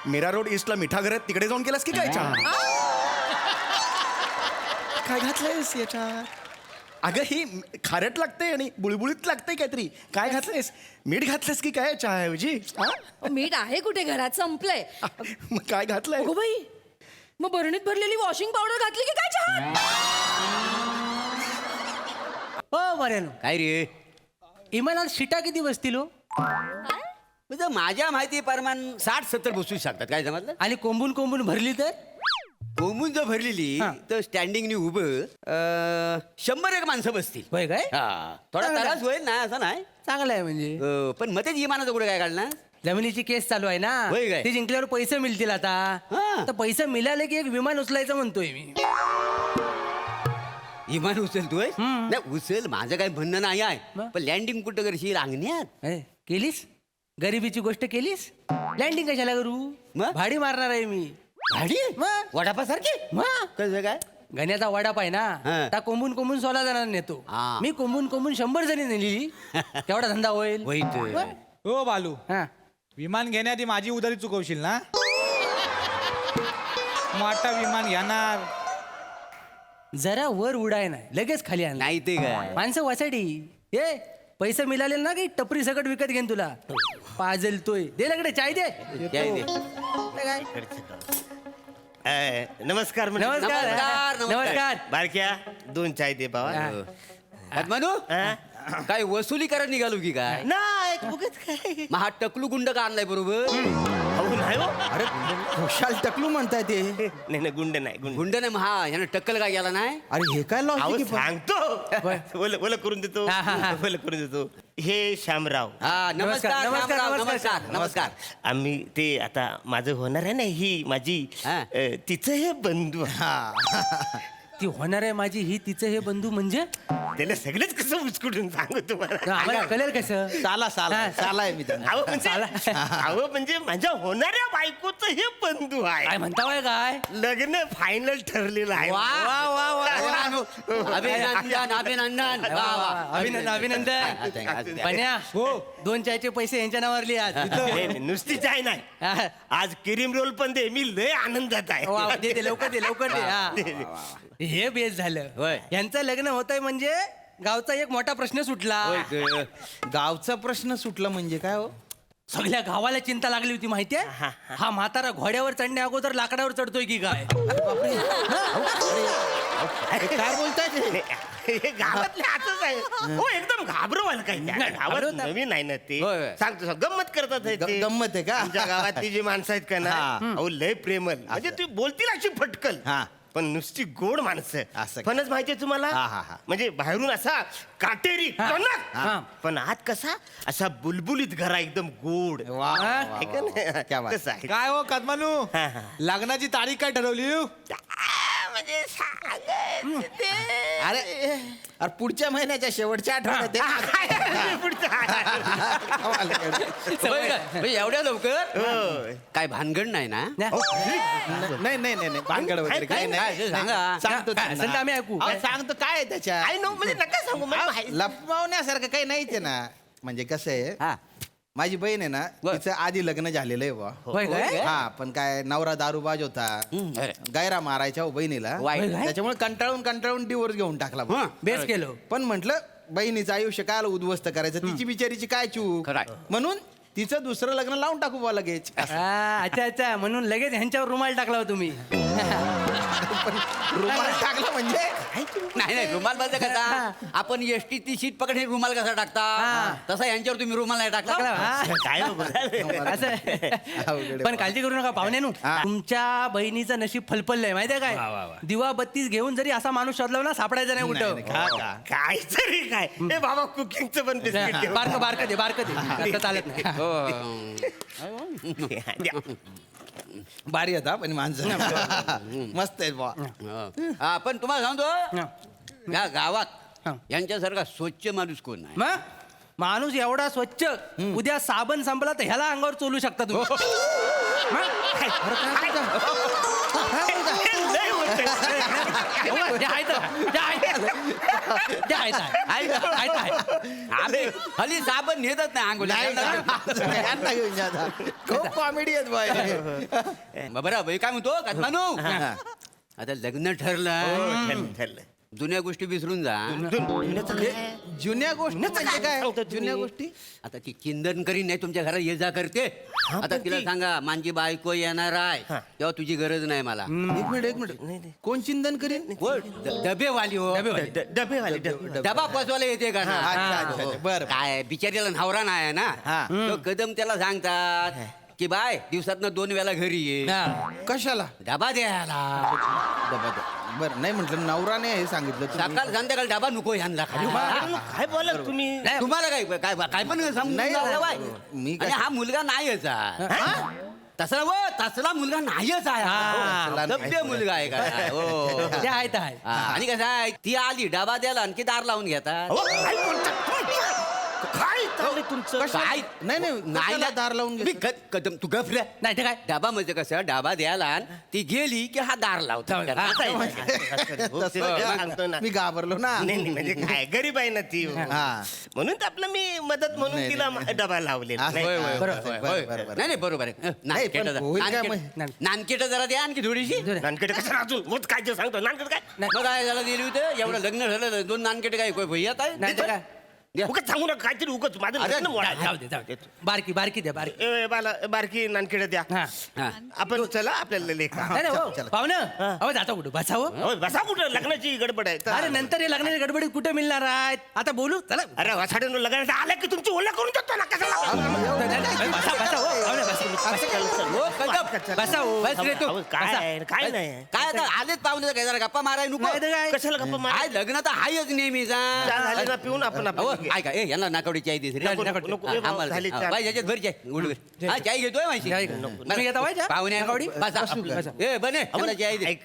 Mira road ईस्टला मिठा घर तिकडे जाऊन केलास की काय चहा? काय घातलंयस याच्यात? अगं ही खारट लागते आणि बुळबुळीत लागते काहीतरी. काय घातलंयस? मीठ घातलंस की काय चहाऐवजी? मीठ आहे कुठे घरात, संपलंय. मग काय घातलंय? अगो बाई, मग बरणीत भरलेली वॉशिंग पावडर घातली की काय चहा? हो बऱ्यानो, काय रे इमानात शिटा किती बसतील हो? म्हणजे माझ्या माहिती प्रमाण 60-70 बसू शकतात. काय समजलं? आणि कोंबून कोंबून भरली तर कोंबून जर भरलेली हा. तर स्टँडिंगनी उभं 100 माणसं बसतील. होय काय? हा थोडा चांगलं त्रास आहे. होईल ना, असं नाही. चांगलं आहे म्हणजे. पण मग तेच इमानाचं कुठे काय काढणार? जमिनीची केस चालू आहे ना, होय काय? ते जिंकल्यावर पैसे मिळतील आता. हा. तर पैसे मिळाले की एक विमान उचलायचं म्हणतोय मी. इमान उचलतोय? नाही उचल, माझं काही म्हणणं नाही आहे. मग? पण लँडिंग कुठं करशील? अंगण्यात. केलीस? गरिबीची गोष्ट केलीस? लँडिंग कशाला करू? मग? भाडी मारणार आहे मी. भाडी मग? वडापासारखी मग? कसं काय? गण्याचा वडाप आहे ना, हा. त्या कोंबून कोंबून 16 जणांना नेतो. हा. मी कोंबून कोंबून 100 जणी नेली. तेवढा धंदा होईल. वाईट. मग? हो बालू, हा. विमान घेण्याआधी माझी उधारी चुकवशील ना? मोठा विमान घेणार. जरा वर उडाय नाही, लगेच खाली आण. नाही ते काय माणसं वासाठी ए पैसे मिळाले ना की टपरी सकट विकत घेईन तुला. पाजलतोय, दे लगडे चाय दे. काय ते? काय? नमस्कार म्हणजे. नमस्कार. नमस्कार, नमस्कार. बारक्या 2 चाय दे बाबा. म्हणू काय वसुली करायला निघालो की काय? नाही उगाच काय. मग हा टकलू गुंड का आणलाय बरोबर? अहो नाही हो. अरे खुशाल टकलू म्हणताय ते. नाही नाही गुंड नाही गुंड. गुंड नाही, मग हा ह्यानं टक्कल काय गेला नाही? अरे हे काय अहो लॉजिक सांगतो. ओलं करून देतो. हा, हा, हा. ओलं करून देतो. हे श्यामराव. हा नमस्कार, नमस्कार नमस्कार, नमस्कार नमस्कार. नमस्कार नमस्कार. आम्ही ते आता माझं होणार आहे ना, ही माझी हा. तिचं हे बंधू. ती होणार आहे माझी, ही तिचं हे बंधू म्हणजे त्याला सगळेच कसं उचकुटून सांगू तुम्हाला. आम्हाला कळेल कसं? साला हा. साला आहे मी त्यांना. अहो म्हणजे माझ्या होणाऱ्या बायकोचं हे बंधू काय आहे. म्हणता होय काय? लग्न फायनल ठरलेलं आहे. वा वा वा वा. अभिनंदन अभिनंदन. वा, वा. अभिनंदन अभिनंदन. पन्या हो 2 चायचे पैसे यांच्या नावावर लिहा. नाही, नाही, नुसती चाय नाही. हा. आज क्रीम रोल पण दे. मी लय आनंदात आहे. वा, दे दे लवकर दे लवकर दे. हा. हे बेस झालं. होय. यांचं लग्न होतंय म्हणजे गावचा एक मोठा प्रश्न सुटला. होय, गावचा प्रश्न सुटला म्हणजे काय हो? सगळ्या गावाला चिंता लागली होती माहितीये. हा म्हातारा घोड्यावर चढण्या अगोदर लाकडावर चढतोय की काय? काय बोलताय ते? हे गावातले असंच आहे. हो एकदम घाबरवाल काही त्या. नाही, गावात घाबरवतात. नवीन आहे ना ते. होय, होय. सांगतो गंमत करतात हे ते. गंमत आहे का? आमच्या गावातली जी माणसं आहेत का ना, अहो लय प्रेमल. म्हणजे ती बोलतील अशी फटकल. हा. पण नुसती गोड माणसं. असं. फणस माहितीये तुम्हाला? हा, हा, हा. म्हणजे बाहेरून असा काटेरी टणक. हा. पण आत कसा असा बुलबुलीत घरा एकदम गोड. वा, वा, वा, आहे का नाही? क्या बात. तसं आहे. काय हो कदमानू, हा, हा. लग्नाची तारीख काय ठरवली? म्हणजे सांगायचं ते. अरे पुढच्या महिन्याच्या शेवटच्या आठवड्यात आहे. कमाल आहे. होय काय? म्हणजे एवढ्या लवकर होय. काय भानगड नाही ना? नाही नाही नाही नाही भानगड वगैरे काय काय, नाही. सांगा. सांगतो काय, त्यांना. असेल तर आम्ही ऐकू. अहो, सांगतो काय आहे त्याच्यात. आय नो म्हणजे नका सांगू मला माहिती. लपवण्यासारखं काही नाहीच आहे ना. म्हणजे कसं आहे, हा. माझी बहीण आहे ना, बर. तिचं आधी लग्न झालेलं आहे बुवा. होय काय? हा पण काय नवरा दारूबाज होता. अरे. गायरा मारायच्या हो बहिणीला. वाईट. त्याच्यामुळे कंटाळून डिवोर्स घेऊन टाकला बुवा. बेस केलो. पण म्हटलं बहिणीचं आयुष्य काय उद्ध्वस्त करायचं, तिची बिचारीची काय चूक. खरंय. म्हणून तिचं दुसरं लग्न लावून टाकू बुवा लगेच. अच्छा अच्छा, म्हणून लगेच ह्यांच्यावर रुमाल टाकला हो तुम्ही. रुमाल टाकला म्हणजे नाही नाही रुमाल बंद कसा? आपण एसटी ती सीट पकडे रुमाल कसा टाकता हा. तसा यांच्यावर तुम्ही रुमाल नाही टाकला, टाकला. हा. काय हो बोलायला? असं अवघड आहे पण काळजी करू नका पाहुण्यानू. तुमच्या बहिणीचं नशीब फलफललंय माहितीये काय? दिवा बत्तीस घेऊन जरी असा माणूस शोधला ना, सापडायचा नाही कुठं. काय तरी काय हे बाबा कुकिंगचं पण बिस्किट घेऊन. बारक दे असं चालत नाही. हो. भारी होता पण माणसं मस्त आहे बुवा. हा, पण तुम्हाला सांगतो या गावात हा. यांच्यासारखा स्वच्छ माणूस कोण नाही. मग माणूस एवढा स्वच्छ, उद्या साबण संपला तर ह्याला अंगावर चोलू शकता तुम्ही. मग? हे लय होतंय. जे आहे तर. ते आहेत, आहेत. आहेत, आहेत. आम्ही हल्ली साबण नेतच नाही अंघोळीला. यांना घेऊन जा आता. खूप कॉमेडी आहेत बाय बरं भाई काय म्हणतो कदमानू आता लग्न ठरलं ठरलं. जुन्या गोष्टी विसरून जा. जुन्या गोष्टी म्हणजे काय जुन्या गोष्टी आता ती चिंतन करीन नाही तुमच्या घरात ये जा करते. आता तिला सांगा माझी बायको येणार आहे तेव्हा तुझी गरज नाही मला. एक मिनिट कोण चिंतन करीन हो, डबेवाली हो डबेवाले डबे. डबा पोचवायला येते का ना? अच्छा, बरं. काय बिचारीला नवरा नाही आहे ना हा. तो कदम त्याला सांगतात की बाय दिवसातनं 2 वेळा घरी ये हा. कशाला डबा द्यायला. बरं नाही म्हटलं नवराने हे सांगितलं तुम्ही. सकाळ संध्याकाळ डबा नको ह्यांना खाली. काय बोला तुम्ही तुम्हाला काय काय काय पण समजून नाही, जाऊ बाय. मी आणि काय- हा मुलगा नाहीच आहे. तसला मुलगा नाहीच आहे हा. सभ्य मुलगा आहे का हो. ते आहेत, आहेत. आणि कसं आहे ती आली डबा द्यायला आणखी दार लावून घेतात. अहो, काय बोलतात तुम्ही? काय चाललंय तुमचं काय नाही नाही कशाला दार लावून मी घेतो? कदम तू गफऱ्या नाही ते काय डबा म्हणजे कसं डबा द्यायला आण, ती गेली की हा दार लावतो. हा. तसं तेच सांगतो ना. मी घाबरलो ना नाही नाही, म्हणजे काय गरीब आहे ना ती हा. म्हणून तर आपलं मी मदत म्हणून नाही, तिला नाही. डबा लावलेला असं- नाही. होय, बरोबर, बरोबर. नाही नाही बरोबर आहे. नानकेट पण होईल काय मग? नानकेट जरा द्या आणखी थोडीशी. नानकडे कसं अजून मग काय ते सांगतो नानकड काय बघा काय झालं दिली होते एवढं लग्न झालं 2 नानकेट काय भैयात आहे नाही ते काय द्या. उगाच सांगू नका काहीतरी उगाच माझं अरे, लग्न मोडायचं. जाऊ दे जाऊ दे बारकी बारकी द्या बारकी ए, बाला बारकी नानकडे द्या हा. हा. आपण चला आपल्याला लेखा नाही नाही, हो पाहुणं अहो जाता कुठं बसावं हो, बसा कुठं लग्नाची गडबड आहे चला. अरे नंतर हे लग्नाच्या गडबडीत कुठे मिळणार आहेत आता बोलू चला अरे वासाड्यानं लग्नाचं आलं की तुमची ओळख करून देतो ना कशाला नाही, नाही, बसा बसा हो पाहुणे, बसा. हो, कदम. बसा हो बस रे तू. अहो, काय बसा. आहे, काय नाही काय आता आलेच पाहुणे काय जरा गप्पा माराय नको. नाही तर काय कशाला गप्पा मार काय लग्न तर हायच नेहमीचा. झाले ना पिऊन आपण हो आपण ऐका ए यांना नाकावडी चाय देते नको, नको, नको, ए, भाऊ, झाली चहा. बाई याच्यात भर चाय गुडघे. हा चाय घेतोय माहिती चाय घेतो. तुम्ही घेता होय चहा? पाहुणे नाकावडी बसा बसा. ए बने यांना चाय दे. ऐक.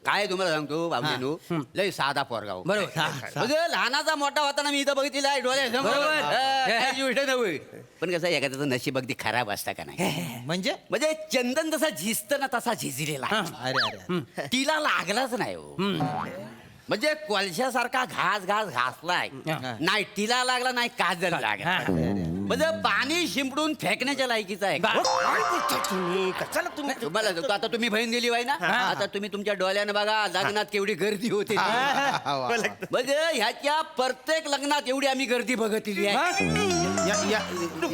काय तुम्हाला सांगतो बाबूनु लय साधा पोरगा हो. बरोबर हा. म्हणजे लहानाचा मोठा होताना मी इथं बघितलेला आहे डोळ्यासमोर. बरोबर. काही गोष्ट नव्हे पण कसं आहे, एखाद्याचं नशीब अगदी खराब असतं का नाही. म्हणजे म्हणजे चंदन जसा झिजतं ना तसा झिजलेला आहे. अरे अरे तिला लागलाच नाही हो. म्हणजे कोळशासारखा घास घासलाय नाही तिला लागला नाही काजल लागला. म्हणजे पाणी शिंपडून फेकण्याच्या लायकीचं आहे. काय बोलता तुम्ही कशाला तुम्ही तुम्हाला सांगतो, आता तुम्ही बहीण दिली वाय ना आता तुम्ही तुमच्या डोळ्यानं बघा लग्नात केवढी गर्दी होते. म्हणजे ह्याच्या प्रत्येक लग्नात एवढी आम्ही गर्दी बघितली आहे.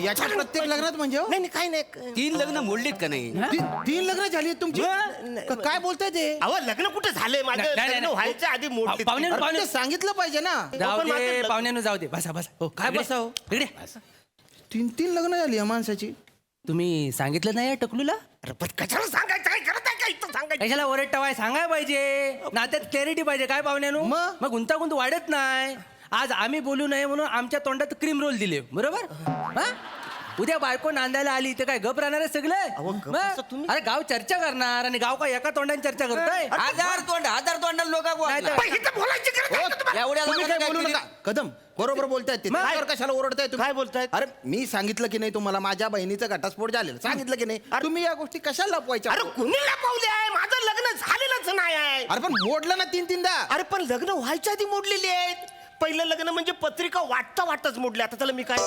याच्या प्रत्येक लग्नात म्हणजे हो? नाही नाही, काय नाही 3 लग्न मोडलीत का नाही. तीन लग्न झाली आहेत तुमची काय बोलताय ते अहो लग्न कुठे झालंय माझं नाही, नाही, लग्न नाही. व्हायच्या आधी मोडली पाहुणे अरे, पाहुणे ते सांगितलं पाहिजे ना जाऊ पण माझं दे लग्न- पाहुण्यानं जाऊ दे बसा बसा हो काय इकडे. बसा हो? इकडे तीन लग्न झाली या माणसाची तुम्ही सांगितलं नाही टकलूला अरे पण कशाला सांगायचं काय करत आहे काय इथं सांगायचं कशाला ओरडटावाय सांगाय पाहिजे नात्यात क्लॅरिटी पाहिजे काय पाहुण्यानो मग? मग गुंतागुंत वाढत नाही आज आम्ही बोलू नये म्हणून आमच्या तोंडात क्रीम रोल दिले बरोबर हा उद्या बायको नांदायला आली तर काय गप राहणार आहे सगळे गप मग? असं तुम्ही- अरे गाव चर्चा करणार आणि गाव काय एका तोंडाने चर्चा करताय 1000 तोंड लोक नाही तर- पण इथं बोलायची गरज आहे का तुम्हाला? एवढ्या तुम्ही काय लोकांना बोलू काय नका कदम बरोबर बोलतायत ते मग? त्याच्यावर कशाला ओरडताय तुम्ही काय बोलतायत? अरे मी सांगितलं की नाही तुम्हाला माझ्या बहिणीचा घटस्फोट झालेला सांगितलं की नाही तुम्ही या गोष्टी कशाला लपवायच्या अरे कुणी लपवले आहे माझं लग्न झालेलंच नाही आहे अरे पण मोडलं ना तीनदा अरे पण लग्न व्हायच्या आधी मोडलेली आहेत पहिलं लग्न म्हणजे पत्रिका वाटताच मोडली आता त्याला मी काय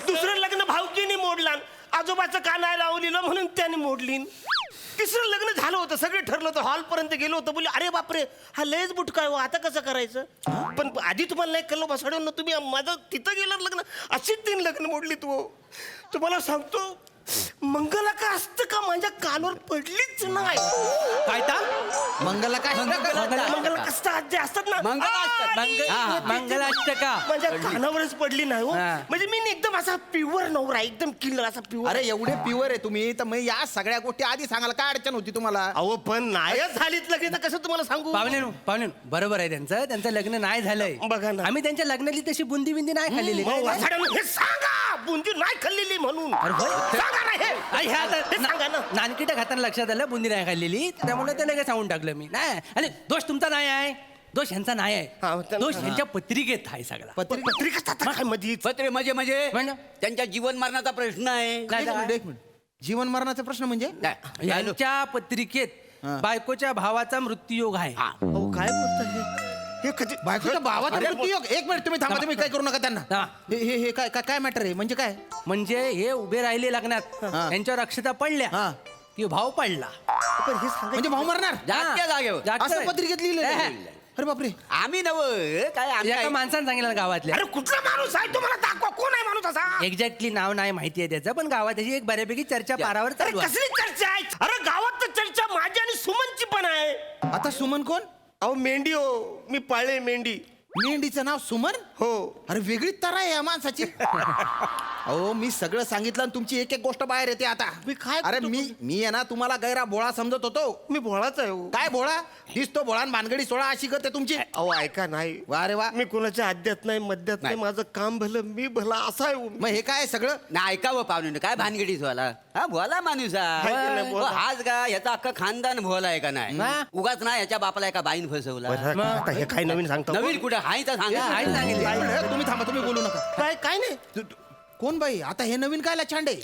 दुसरं लग्न भाऊजीने मोडला आजोबाचं का नाही लावलेलं म्हणून त्याने मोडली तिसरं लग्न झालं होतं सगळे ठरलं होतं हॉल पर्यंत गेलो होतं बोलले अरे बापरे हा लयच बुटका आहे हो, आता कसं करायचं पण आधी तुम्हाला नाही कळलं बसाडून तुम्ही माझं तिथं गेलं लग्न अशीच 3 लग्न मोडली तू तुम्हाला सांगतो मंगला का असतं का माझ्या कानावर पडलीच नाही काय ता मंगला काय मंगला कसं जे असतात ना मंगलाष्टका माझ्या कानावरच पडली नाही हो हा. म्हणजे मी एकदम असा प्युअर नवरा एकदम किल्लर असा प्युअर अरे एवढे प्युअर आहे तुम्ही तर मग या सगळ्या गोष्टी आधी सांगायला काय अडचण होती तुम्हाला अहो पण नायच झालीत लगेच तर कसं तुम्हाला सांगू पाहुणे बरोबर आहे त्यांचं लग्न नाही झालंय बघा ना. आम्ही त्यांच्या लग्नाली तशी बुंदी बिंदी नाही खाल्लेली मग वासाड्यानं हे सांगा बुंदी नाही खाल्लेली म्हणून अरे होय. सांगा ना हे आई, ह्या आता हे सांगा ना नानकीटा खाताना लक्षात आलं बुंदी नाही खाल्लेली त्यामुळे ते लगेच सांगून टाकलं मी नाही आणि दोष तुमचा नाही आहे दोष ह्यांचा नाही हा, आहे त्यांचा- दोष ह्यांच्या पत्रिकेत आहे सगळा पत्रिका असतात काय मध्ये पत्रे म्हणजे म्हणजे? त्यांच्या जीवन मरणाचा प्रश्न आहे. नाही तर काय? एक मिनिट जीवन मरणाचा प्रश्न म्हणजे काय? यांच्या पत्रिकेत बायकोच्या भावाचा मृत्यूयोग आहे. अहो काय बोलता हे कधी बायकोच्या भावाचा मृत्यूयोग. एक मिनिट तुम्ही थांबा, तुम्ही काय करू नका त्यांना. हा. हे काय काय काय मॅटर आहे म्हणजे काय? म्हणजे हे उभे राहिले लग्नात, यांच्यावर अक्षता पडल्या हा. की भाव पडला. पण हे सांगा म्हणजे भाऊ मरणार जागच्या जागेवर जागच्या असं पत्रिकेत लिहिलं अरे बापरे. आम्ही नव काय आम्ही एका काय- माणसाने सांगितलं गावातल्या. अरे कुठला माणूस आहे तुम्हाला दाखवा कोण आहे माणूस असा एक्झॅक्टली नाव नाही माहिती आहे त्याचं, पण गावात त्याची एक बऱ्यापैकी चर्चा पारावर अरे चालू आहे. कसली चर्चा आहे अरे गावात तर चर्चा माझी आणि सुमनची पण आहे. आता सुमन कोण? अहो मेंढी हो मी पाळले मेंढी. मेंढीचं नाव सुमन? हो अरे वेगळीच तरा आहे या माणसाची. अहो मी सगळं सांगितलं आणि तुमची एक एक गोष्ट बाहेर येते आता. मी काय अरे करतो? मी आहे ना तुम्हाला गैरा बोळा समजत होतो. मी भोळाच आहे हो. काय बोळा दिसतो बोळा भानगडी सोळा अशी करते तुमची. अहो ऐका नाही वा रे वा. मी कोणाच्या आद्यात नाही मध्यात नाही माझं काम भलं मी भला असा आहे हो. मग हे काय सगळं? ना ऐकावं पाहुणे काय भानगडी व्हायला हा भोला माणूस हाय की नाही, भोला? हाच का याचा अख्खा खानदान भोला आहे का नाही हा. उगाच ना याच्या बापाला एका बाईन फसवला बरं, आता हे काय नवीन सांगता नवीन कुठं हाय तर सांगा हाय सांगितलं. काय तुम्ही थांबा, तुम्ही बोलू नका. काय काय नाही कोण बाई आता हे नवीन काय लचांडे?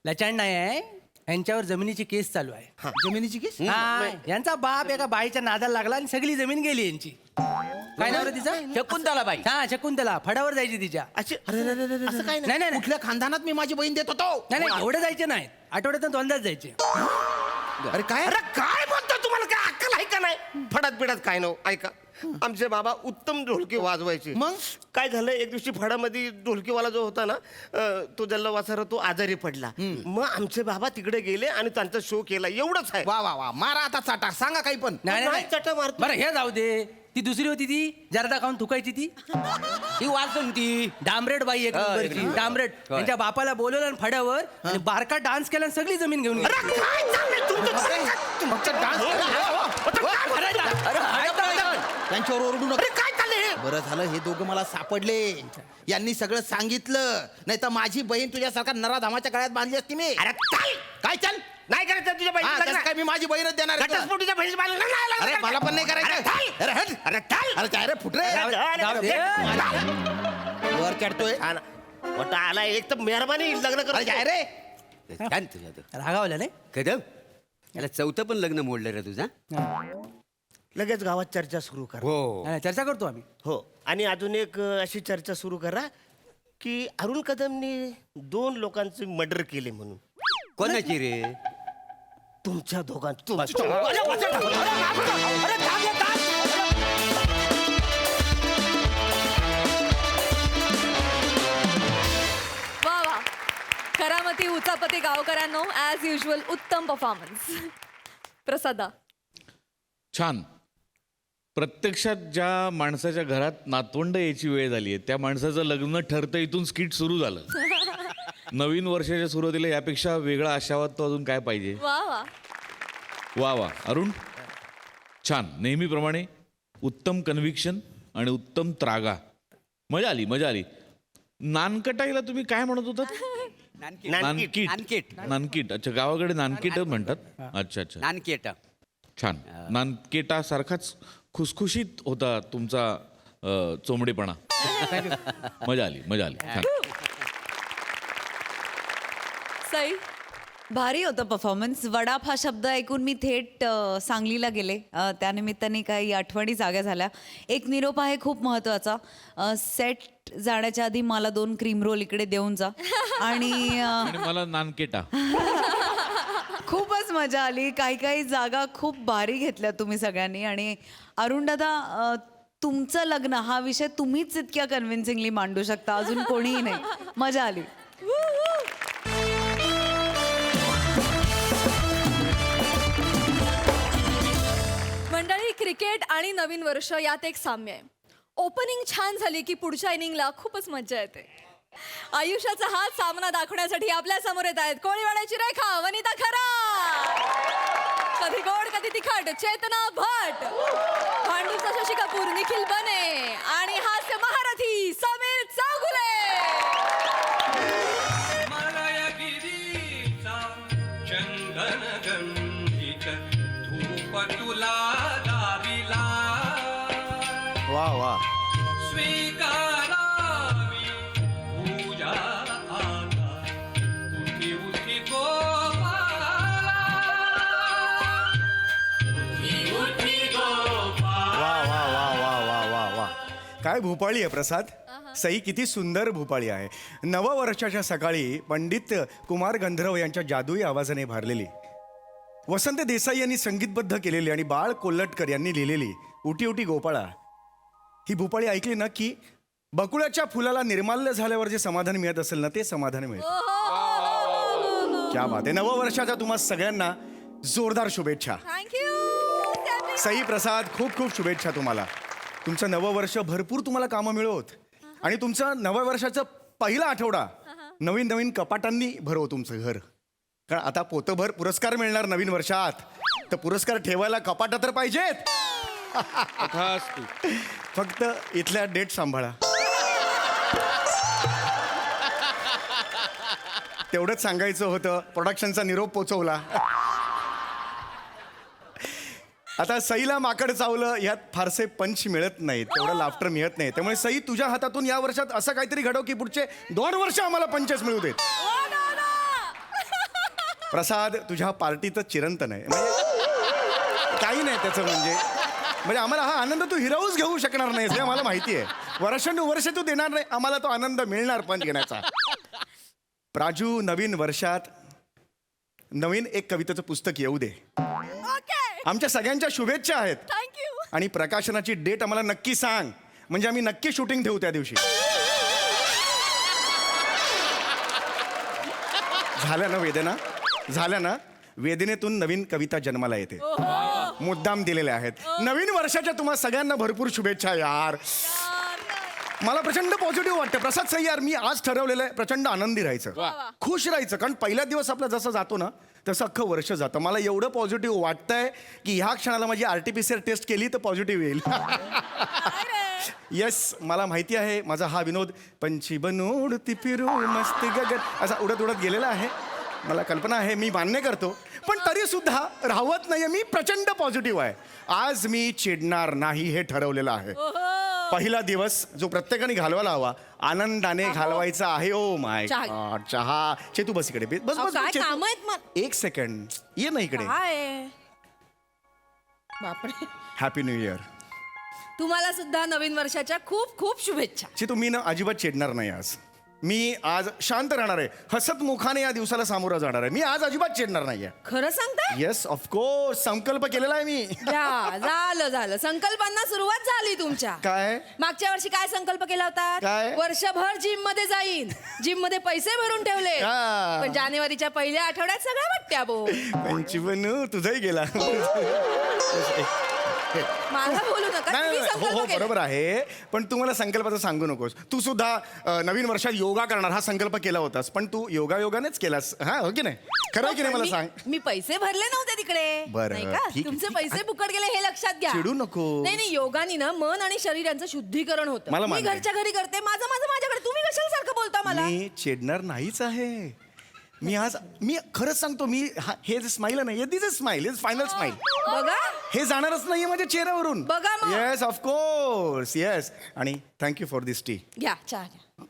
लचांड नाही आहे, यांच्यावर जमिनीची केस चालू आहे. जमिनीची केस? हा, यांचा बाप एका बाईच्या नादाला लागला आणि सगळी जमीन गेली यांची. काय नाव रे तिचं? शकुंतला बाई हा शकुंतला. फडावर जायची तिच्या. असे असं काय नाही नाही नाही नाही. कुठल्या खानदानात मी माझी बहीण देत होतो? नाही नाही एवढे जायचे नाहीत, आठवड्यातून दोनदाच जायचे. अरे काय? अरे काय बोलतो तुम्हाला काय अक्कल आहे का नाही फडात बिडात काय नव ऐका आमचे बाबा उत्तम ढोलकी वाजवायचे मग? काय झालं एक दिवशी फडामध्ये ढोलकीवाला जो होता ना तो जल्ला वासारा तो आजारी पडला मग आमचे बाबा तिकडे गेले आणि त्यांचा शो केला एवढंच आहे वा वा वा मारा आता चाटा सांगा काही पण. नाही नाही, नाही चटा मारतो. बरं हे जाऊ दे. ती दुसरी होती ती जर्दा खाऊन थुकायची ती ही वाचून ती डांबरेट बाई एक नंबरची. डांबरेट त्यांच्या बापाला बोलवलं आणि फड्यावर आणि बारका डान्स केला आणि सगळी जमीन घेऊन गेली. अरे काय चाललंय तुमचं? फक्त डान्स त्यांच्यावर ओरडू नका. अरे काय चाललंय बरं झालं हे दोघं मला सापडले. यांनी सगळं सांगितलं, नाही तर माझी बहीण तुझ्यासारखा नराधामाच्या गळ्यात बांधली असती मी. अरे काय काय चल नाही करायचं तुझ्या हा, बहिणीचं त्याचं लग्न. काय मी माझी बहीणच देणार आहे तुला. घटस्फोटीच्या बहिणीचं बाळं लग्न नाही अरे लागलं. मला पण नाही अरे करायचं. चाल. अरे हट. अरे चाल. अरे काय रे फुटरे जाऊ दे, जाऊ दे. वर चढतोय. हा ना. मोठा आला एक तर मेहरबानी लग्न अरे काय कर रे? छान तुझ्या तो रागावलं नाही. कदम याला चौथं पण लग्न मोडलं रे तुझा लगेच गावात चर्चा सुरू करा हो नाही, चर्चा करतो आम्ही. हो आणि अजून एक अशी चर्चा सुरू करा की अरुण कदमनी 2 लोकांचे मर्डर केले म्हणून कोणाची रे तुमच्या दोघांचं वा वा करामती उचापती गावकऱ्यांनो ॲज युजल उत्तम परफॉर्मन्स. प्रसादा छान. प्रत्यक्षात ज्या माणसाच्या घरात नातवंड यायची वेळ झाली आहे त्या माणसाचं लग्न ठरतं इथून स्किट सुरू झालं. नवीन वर्षाच्या सुरुवातीला यापेक्षा वेगळा आशावाद तो अजून काय पाहिजे. वा वा वा वा अरुण छान. नेहमीप्रमाणे उत्तम कन्व्हिक्शन आणि उत्तम त्रागा. मजा आली मजा आली. नानकटाईला तुम्ही काय म्हणत होतात? नानकीट नानकेट नानकीट. अच्छा गावाकडे नानकीट म्हणतात. अच्छा अच्छा नानकेट छान. नानकेटा सारखाच खुसखुशीत होता तुमचा चोमडेपणा. मजा आली मजा आली. छान. सई भारी होतं परफॉर्मन्स. वडाप हा शब्द ऐकून मी थेट सांगलीला गेले. त्यानिमित्ताने काही आठवणी जाग्या झाल्या. एक निरोप आहे खूप महत्त्वाचा. सेट जाण्याच्या आधी मला 2 क्रीम रोल इकडे देऊन जा. आणि आणि मला नानकेटा. खूपच मजा आली. काही काही जागा खूप भारी घेतल्या तुम्ही सगळ्यांनी. आणि अरुण दादा तुमचं लग्न हा विषय तुम्हीच इतक्या कन्व्हिन्सिंगली मांडू शकता, अजून कोणीही नाही. मजा आली. मंडळी क्रिकेट आणि नवीन वर्ष यात एक साम्य आहे. ओपनिंग छान झाली की पुढच्या इनिंगला खूपच मजा येते. आयुष्याचा हा सामना दाखवण्यासाठी आपल्या समोर येत आहेत कोळीवाड्याची रेखा वनिता खरा, कधी गोड कधी तिखट चेतना भट, भांडूचा शशी कपूर निखिल बने आणि हास्य महारथी समीर चौगुले. चंदन गंधित धूप तुला दाविला वा वा. स्वीकारावी पूजा आता उठी उठी गोपाला काय भोपाळी आहे प्रसाद. सई किती सुंदर भोपाळी आहे. नववर्षाच्या सकाळी पंडित कुमार गंधर्व यांच्या जादुई आवाजाने भारलेली, वसंत देसाई यांनी संगीतबद्ध केलेली आणि बाळ कोल्हटकर यांनी लिहिलेली उटी उटी गोपाळा ही भोपाळी ऐकली ना की बकुळाच्या फुलाला निर्माल्य झाल्यावर जे समाधान मिळत असेल ना ते समाधान मिळत. क्या बात आहे. नववर्षाच्या तुम्हा सगळ्यांना जोरदार शुभेच्छा. थँक्यू. सई प्रसाद खूप खूप शुभेच्छा तुम्हाला. तुमचं नववर्ष भरपूर तुम्हाला कामं मिळवत आणि तुमचं नववर्षाचं पहिला आठवडा नवीन नवीन कपाटांनी भरव तुमचं घर. कारण आता पोतभर पुरस्कार मिळणार नवीन वर्षात, तर पुरस्कार ठेवायला कपाटा तर पाहिजेत. तथास्तु. फक्त इथल्या डेट सांभाळा. तेवढंच सांगायचं होतं. प्रोडक्शनचा निरोप पोचवला. आता सईला माकड चावलं यात फारसे पंच मिळत नाहीत, तेवढं लाफ्टर मिळत नाही. त्यामुळे सई तुझ्या हातातून या वर्षात असं काहीतरी घडव की पुढचे 2 वर्ष आम्हाला पंचच मिळू देत. प्रसाद तुझ्या पार्टीचं चिरंतन आहे. म्हणजे काही नाही त्याचं म्हणजे आम्हाला हा आनंद तू हिरावूच घेऊ शकणार नाही हे आम्हाला माहिती आहे. वर्षानुवर्ष तू देणार नाही आम्हाला तो आनंद मिळणार पंच घेण्याचा. प्राजू नवीन वर्षात नवीन एक कवितेचं पुस्तक येऊ दे. आमच्या सगळ्यांच्या शुभेच्छा आहेत. थँक्यू. आणि प्रकाशनाची डेट आम्हाला नक्की सांग म्हणजे आम्ही नक्की शूटिंग ठेवू त्या दिवशी. झालं ना वेदना, झालं ना. वेदनेतून नवीन कविता जन्माला येते. मुद्दाम दिलेल्या आहेत. नवीन वर्षाच्या तुम्हा सगळ्यांना भरपूर शुभेच्छा यार. मला प्रचंड पॉझिटिव्ह वाटतं. प्रसाद सई यार मी आज ठरवलेलं आहे प्रचंड आनंदी राहायचं, खुश राहायचं. कारण पहिला दिवस आपला जसं जातो ना तसं अख्खं वर्ष जातं. मला एवढं पॉझिटिव्ह वाटतंय की ह्या क्षणाला माझी RT-PCR टेस्ट केली तर पॉझिटिव्ह येईल. येस मला माहिती आहे माझा हा विनोद पंछी बनून उडती फिरू मस्त गगन असा उडत उडत गेलेला आहे. मला कल्पना आहे, मी मान्य करतो. पण तरी सुद्धा राहवत नाहीये. मी प्रचंड पॉझिटिव्ह आहे. आज मी चिडणार नाही हे ठरवलेलं आहे. पहिला दिवस जो प्रत्येकाने घालवायला हवा आनंदाने घालवायचा आहे. Oh my God. चहा. चेतू बस इकडे. बस बस काय चेतू. काम आहेत मग? एक सेकंड ये ना इकडे. काय बापरे. Happy new year. तुम्हाला सुद्धा नवीन वर्षाच्या खूप खूप शुभेच्छा. चेतू मी ना अजिबात चिडणार नाही आज. मी आज शांत राहणार आहे. हसत मुखाने या दिवसाला सामोरं जाणार आहे. मी आज अजिबात चिडणार नाहीये. खरं सांगताय? Yes of course. संकल्प केलेला आहे मी. झालं संकल्पांना सुरुवात झाली तुमच्या. काय मागच्या वर्षी काय संकल्प केला होता? काय? वर्षभर जिम मध्ये जाईन. जिम मध्ये पैसे भरून ठेवले. हा. पण जानेवारीच्या पहिल्या आठवड्यात सगळं वाटत्या बो. पंचवनू तुझाही गेला. मला बोलू नका. नाही, तुम्ही नाही, संकल्प हो केले. बरोबर आहे. पण तू मला संकल्पाचं सांगू नकोस. तू सुद्धा नवीन वर्षात योगा करणार हा संकल्प केला होतास, पण तू योगायोगानेच केलास. हा हो की नाही? खरं आहे की नाही मला सांग. मी पैसे भरले नव्हते तिकडे. बरं, नाही का? ठीक आहे, तुमचे ठीक पैसे आहे. फुकट गेले हे लक्षात घ्या. चिडू नको. नाही योगानी ना मन आणि शरीर यांचं शुद्धीकरण होतं. मला मी मान्य आहे. घरच्या घरी करते. माझ्याकडे. तुम्ही कशाला सारखं बोलता मला? मी चिडणार नाहीच आहे. मी खरंच सांगतो. हे जे स्माईल आहे ना this is smile is final smile. बघा हे जाणारच नाहीये माझ्या चेहऱ्यावरून. बघा मग. Yes of course yes. आणि थँक्यू फॉर दिस टी. घ्या चहा घ्या.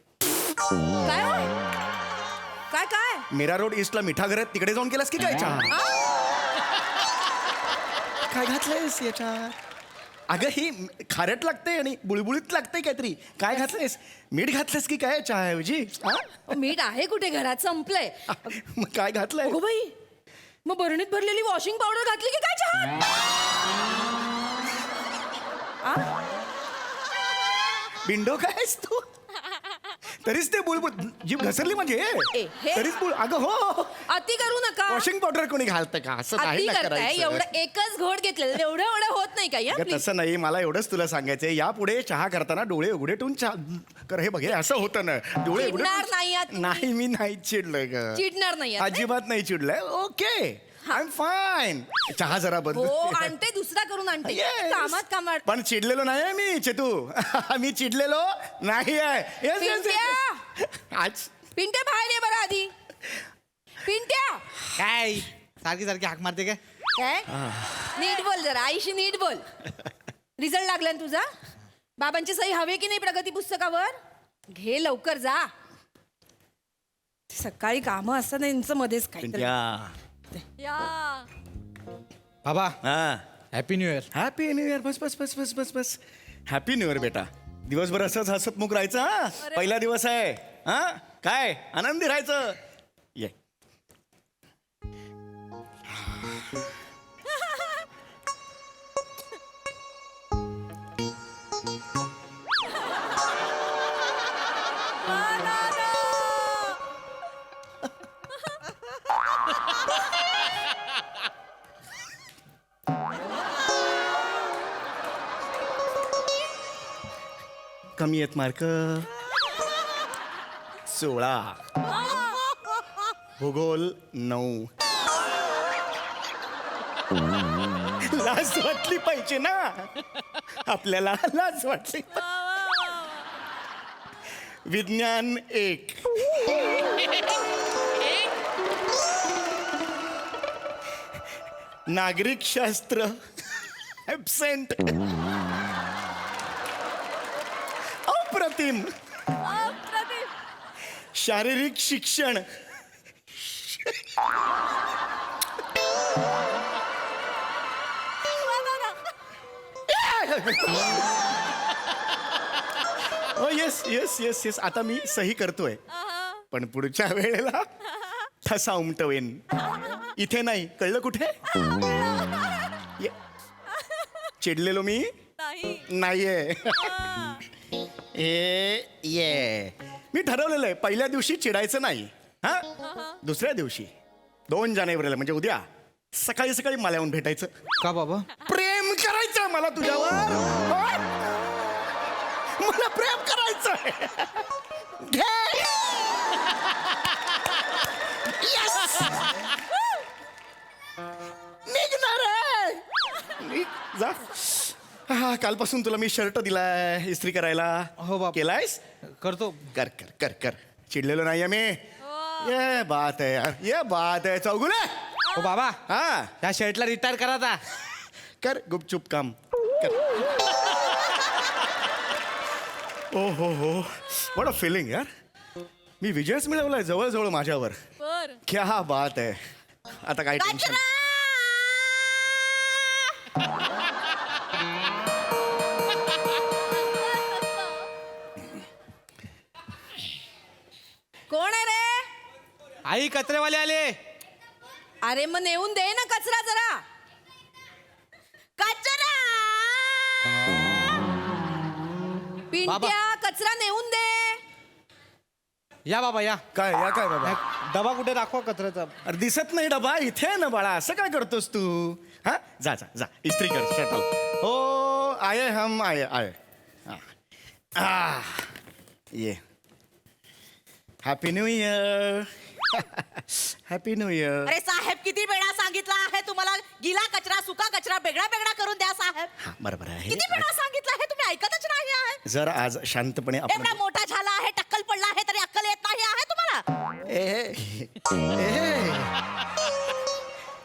काय हो? काय काय मीरा रोड ईस्टला मिठागर आहे तिकडे जाऊन केलास की काय चहा? काय घातलंयस याच्यात? अगं ही खारट लागते आणि बुळबुळीत लागते काहीतरी. काय घातलंयस? मीठ घातलंस की काय चहाऐवजी? मीठ आहे कुठे घरात? संपलंय. मग काय घातलंय? हो बाई मग बरणीत भरलेली वॉशिंग पावडर घातली की काय चहा? बिंडो काय आहेस तू? तरीच ते बुळबुळ जीभ घसरली म्हणजे हे? तरीच बुळ. अगं हो अति करू नका. वॉशिंग पावडर कोणी घालतं का? असं अति नाही ना करताय. करायचं. एवढं एकच घोट घेतलेलं एवढं होत नाही काही. अगं, तसं नाही. मला एवढंच तुला सांगायचंय यापुढे चहा करताना डोळे उघडे ठेवून चहा कर. हे बघ हे असं होतं ना. डोळे उघडे चिडणार ठेवून- नाही आहात तुम्ही? नाही मी नाही चिडलोय ग. चिडणार नाही आहात, नाही? अजिबात नाही चिडलंय. Okay I am fine. चहा जरा हो बदल. आणते दुसरा करून आणते. Yes. कामात पण चिडलेलो नाही मी चेतू. मी चिडलेलो नाही आहे. Yes, yes, yes. आज पिंट्या बाहेर ये बरं आधी. पिंट्या काय सारखी सारखी हाक मारते काय? काय नीट बोल जरा. आईशी नीट बोल. रिझल्ट लागला ना तुझा? बाबांची सही हवी की नाही प्रगती पुस्तकावर? घे लवकर जा. सकाळी कामं असतात यांचं मध्येच काय. बाबा happy new year. Happy new year. बस बस बस बस बस बस. हॅपी न्यू इयर बेटा. दिवसभर असंच हसतमुख राहायचं हा पहिला दिवस आहे हा काय आनंदी राहायचं ये कमी आहेत मार्क 16 भूगोल 9 लाज वाटली पाहिजे ना आपल्याला लाज वाटली विज्ञान 1 नागरिक शास्त्र ॲब्सेंट अप्रतिम शारीरिक शिक्षण हो येस येस येस येस आता मी सही करतोय पण पुढच्या वेळेला ठसा उमटवेन इथे नाही कळलं कुठे ये. चिडलेलो मी नाहीये ये मी ठरवलेलं आहे पहिल्या दिवशी चिडायचं नाही हा दुसऱ्या दिवशी 2 जानेवारीला म्हणजे उद्या सकाळी सकाळी मला येऊन भेटायचं का बाबा प्रेम करायचं मला तुझ्यावर मला प्रेम करायचं निघणार आहे जा हा कालपासून तुला मी शर्ट दिलाय इस्त्री करायला हो बाबा. केलायस करतो कर कर कर कर चिडलेलो नाहीये मी ये बात आहे यार ये बात आहे चौगुले हो बाबा हा त्या शर्टला रिटायर करा आता कर गुपचूप काम कर ओ हो व्हॉट अ फिलिंग यार मी विजयच मिळवलाय जवळजवळ माझ्यावर क्या बात आहे आता काय टेन्शन कोण आहे रे आई कचरेवाले आले अरे मग नेऊन दे ना कचरा जरा कचरा पिंट्या कचरा नेऊन दे या बाबा या काय या काय बाबा डबा कुठे दाखवा कचऱ्याचा अरे दिसत नाही डबा इथे आहे ना बाळा असं काय करतोस तू हा जा जा जा इस्त्री कर शटल हो आये हम आये आये ये happy new year happy new year अरे साहेब किती वेळा सांगितलं आहे तुम्हाला गिला कचरा सुका कचरा वेगळा वेगळा करून द्या साहेब हा बरोबर आहे किती वेळा सांगितलं आहे तुम्ही ऐकतच नाही आहे जर आज शांतपणे आपण एवढा मोठा झाला आहे टक्कल पडला आहे तरी अक्कल येत नाही आहे तुम्हाला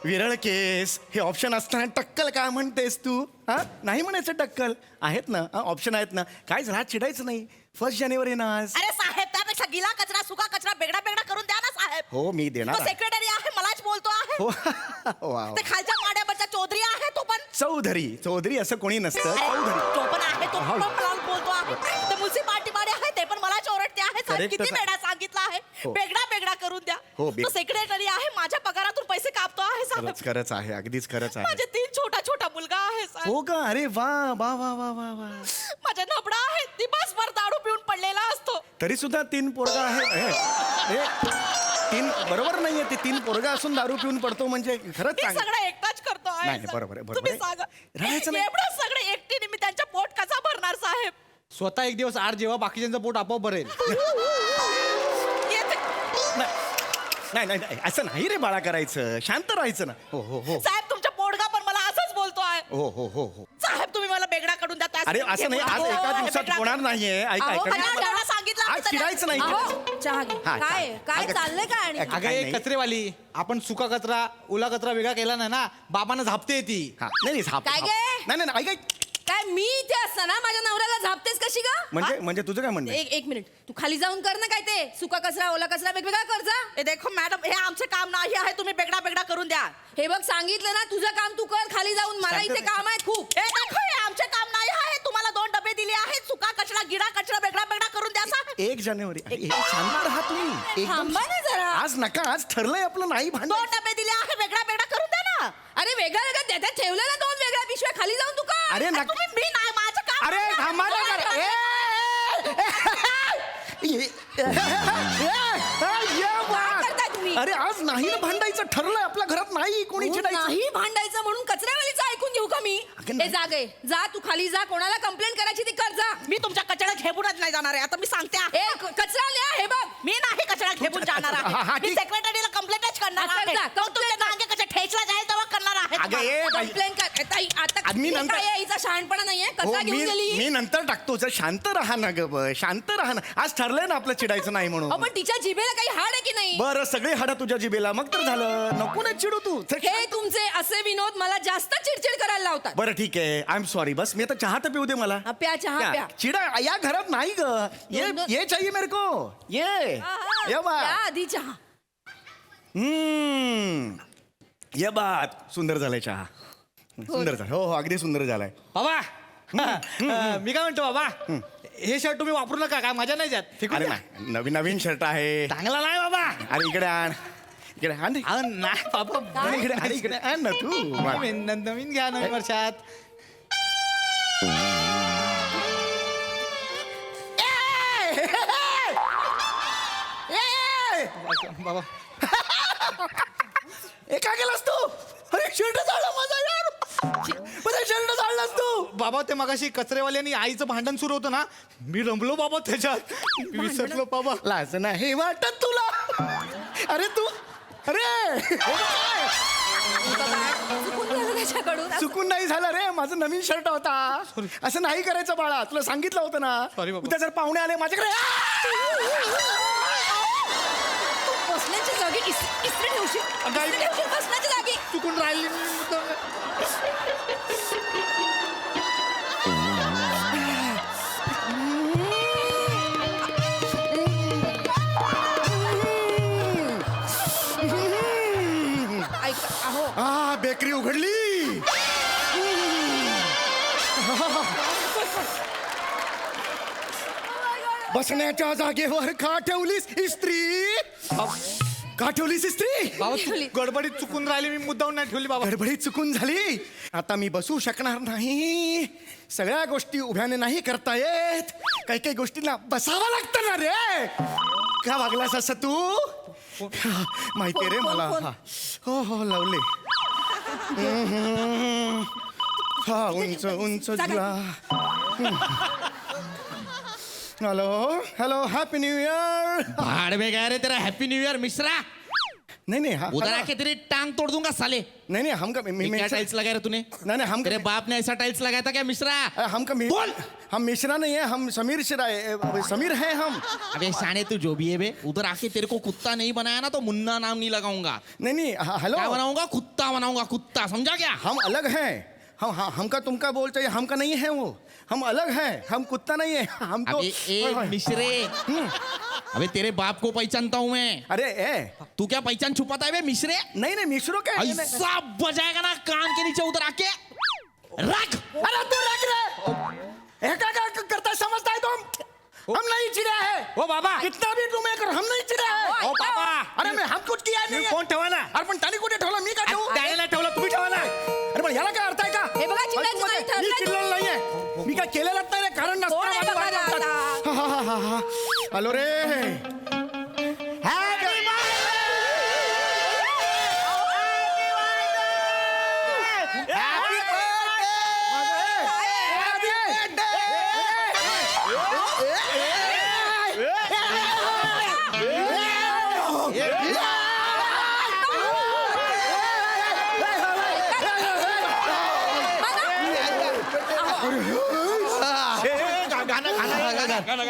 विरळ केस हे ऑप्शन असताना टक्कल का म्हणतेस तू हा नाही म्हणायचं टक्कल आहेत ना ऑप्शन आहेत ना काय झालं चिडायचं नाही 1 जानेवारी ना आज अरे साहेब त्यापेक्षा गिला कचरा सुका कचरा वेगळा वेगळा करून द्या ना साहेब हो मी देणार तो आहे. सेक्रेटरी आहे मलाच बोलतो आहे हो वा ते खालच्या माड्यावरचा चौधरी आहे तो पण चौधरी असं कोणी नसतं चौधरी तो पण आहे तो पण मला बोलतो आहे ते म्युन्सिपाल्टी मध्ये आहे ते पण मलाच ओरडते आहे साहेब Correct किती आहे. वेळा सांगितलं आहे हो. वेगळा वेगळा करून द्या हो, तो सेक्रेटरी आहे माझ्या पगारातून पैसे कापतो आहे साहेब खरंच आहे अगदीच खरंच आहे माझे 3 छोटा मुलगा आहे साहेब हो का अरे वा वा वा वा वा वा माझा नबडा आहे दिवसभर दारू पिऊन पडलेला असतो तरी सुद्धा 3 पोरगा आहे हे 3 बरोबर नाहीये ते 3 पोरगा असून दारू पिऊन पडतो म्हणजे खरंच ते चांगलं सगळं एकटाच करतो आहे नाही, साहेब. बरोबर आहे, बरोबर तुम्ही आहे. सांगा राहायचं नाही. एवढं सगळं एकटीने मी त्यांच्या पोट कसा भरणार साहेब स्वतः एक दिवस आड जेव्हा बाकीच्यांचं पोट आपोआप भरेल येते. नाही असं नाही रे बाळा करायचं शांत राहायचं ना हो हो हो साहेब तुमच्या पोटगा पण मला असंच बोलतो आहे हो हो हो हो साहेब तुम्ही मला बेगडा काढून द्या त्यासाठी अरे असं नाही आज हो, एका हे दिवसात बेगडा होणार नाहीये ऐका अहो, ऐका हजार वेळा सांगितलं आज आम्ही चिडायचं नाही अहो, चहा घे. हा, काय चहा. काय अगं, चाललंय काय आणि अगं काय एक नाही. कचरेवाली आपण सुका कचरा ओला कचरा वेगळा केला नाही ना बाबांना झापते ती हा, नाही झाप काय झाप. गे? नाही ऐक काय मी इथे असताना माझ्या नवऱ्याला झापतेस कशी का म्हणजे तुझं काय म्हणणं आहे? एक मिनिट तू खाली जाऊन कर ना काय ते सुका कचरा ओला कचरा वेगवेगळा कर जा हे देखो मॅडम हे आमचे काम नाही आहे तुम्ही बेगडा बेगडा करून द्या हे बघ सांगितलं ना तुझं काम तू कर खाली जाऊन मला शांत इथे बस. काम आहेत खूप हे देखो हे आमचे काम नाही आहे तुम्हाला 2 डबे दिले आहेत सुका कचरा गिडा कचरा वेगळा वेगळा करून द्यासा 1 जानेवारी शांत राहा तुम्ही एकदम थांबा ना जरा. आज नका आज ठरलंय आपलं नाही भांडण 2 डबे दिले आहे वेगळा वेगळा करून द्या ना. अरे वेगळा वेगळा त्याच्यात ठेवलं ना 2 वेगळ्या पिशव्या खाली जाऊन तू का अरे नका तुम्ही मी नाही माझं काम अरे थांबा ना जरा. ये बात. करताय तुम्ही? अरे आज नाही ना भांडायचं ठरलंय आपल्या घरात नाही कोणी चिडायचं नाही भांडायचं म्हणून कचऱ्यावालीचं ऐकून घेऊ का मी अगं, ए जागे जा तू खाली जा कोणाला कंप्लेंट करायची ती कर जा मी तुमच्या कचरा घेऊनच नाही जाणार आहे आता मी सांगते आहे. कचरा लिहा हे बघ मी नाही कचरा घेऊन जाणार हा, हा, आहे मी ठीक. सेक्रेटरीला कंप्लेंटच करणार हा, आहे जा, तो तुमच्या नांगे कसे ठेचला जाईल तेव्हा करणार आहे अगं ए बाई. कंप्लेंट कर ताई, आता आज मी हे नंतर- काय आहे? हिचा शहाणपणा नाहीये हो, कचरा घेऊन मी गेली नंतर टाकतो जर शांत राहा ना ग शांत राहा ना आज ठरलंय ना आपलं चिडायचं नाही अहो, म्हणून पण तिच्या जिभेला काही हाड आहे की नाही बरं सगळी हाडा तुझ्या जिबेला मग तर झालं नको ना चिडू तू चल. हे तुमचे असे विनोद मला जास्त चिडचिड करायला लावतात बरं ठीक आहे आय एम सॉरी बस मी आता चहा तर पिऊ दे मला हा, प्या चहा क्या? प्या चिडा या घरात नाही ग दोन- ये चाहिए मेरे को ये हा, हा, ये बात प्या आधी चहा ये बात सुंदर झालाय चहा सुंदर झालं हो हो अगदी सुंदर झालाय बाबा मी काय म्हणतो बाबा हे शर्ट तुम्ही वापरू नका काय मजा नाही जात फेकून अरे द्या. नाही नवीन नवीन शर्ट आहे चांगला नाही बाबा अरे इकडे आण इकडे आण रे. अहो, नाही बाबा आण इकडे आण इकडे आण ना तू नवीन घ्या नवीन वर्षात बाबा हे काय केलास तू अरे शर्ट जाळला माझा यार माझा शर्ट जाळलास तू बाबा ते मगाशी कचरेवाल्यानी आईचं भांडण सुरू होतं ना मी रमलो बाबा त्याच्यात मी विसरलो बाबा लाज नाही वाटत तुला अरे तू अरे हे काय? चुकून झालं त्याच्याकडून चुकून नाही झालं रे माझं नवीन शर्ट होता असं नाही करायचं बाळा तुला सांगितलं होतं ना Sorry बाबा. उद्या जर पाहुणे आले माझ्याकडे बसण्याच्या जागी इस्त्री ठेवशील नाही. इस्त्री ठेवशील बसण्याच्या जागी चुकून राहिली मी मुद्दाम. ऐक अहो बेकरी उघडली बसण्याच्या जागेवर का ठेवलीस इस्त्री का ठेवलीस इस्त्री बाबा गडबडीत चुकून राहिली मी मुद्दाम नाही ठेवली बाबा गडबडीत चुकून झाली आता मी बसू शकणार नाही सगळ्या गोष्टी उभ्याने नाही करता येत काही काही गोष्टींना बसावं लागतं ना रे का वागलास असं तू माहितीये रे मला हा. हो हो लावले हा उंच उंच दिला hello hello happy new year भाड़ में गया रे तेरा हैप्पी न्यू ईयर मिश्रा नहीं नहीं हाँ उधर आके तेरी टांग तोड़ दूंगा साले नहीं नहीं हम का ये क्या टाइल्स लगाया रे तूने नहीं नहीं हम तेरे बाप ने ऐसा टाइल्स लगाया था क्या मिश्रा हम का बोल! हम मिश्रा नहीं है हम समीर शिरा समीर हैं हम अबे शाने तू जो भी है बे उधर आके तेरे को कुत्ता नहीं बनाया ना तो मुन्ना नाम नहीं लगाऊंगा नहीं नहीं हेलो क्या बनाऊंगा कुत्ता बनाऊंगा कुत्ता समझा क्या हम अलग हैं हमका तुमका बोलते हैं हमका नहीं है वो हम अलग हैं हम कुत्ता नहीं है हम तो अबे ए मिश्रे अबे तेरे बाप को पहचानता हूँ मैं अरे ए तू क्या पहचान छुपाता है बे मिश्रे नहीं नहीं मिश्रो क्या है? ऐसा बजाएगा ना कान के नीचे उधर आके रख अरे तू रख रे ए क्या करता है समझता है तुम हम नहीं चिड़ा है ओ बाबा कितना भी तुम कर हम नहीं चिड़ा है ओ बाबा अरे मैं हम कुछ किया नहीं है. फोन ठेवा ना अरे पण त्याने कुठे ठेवलं मी का ठेवू त्याने नाही ठेवलं तुम्ही ठेवा ना अरे पण याला काय अर्थ आहे का हे बघा, चिडायचं नाही, ठरलंय. मी चिडलेलं नाहीये मी काय केलेलं नाही कारण कोण आहे बघा रे आता? नसतं हॅलो रे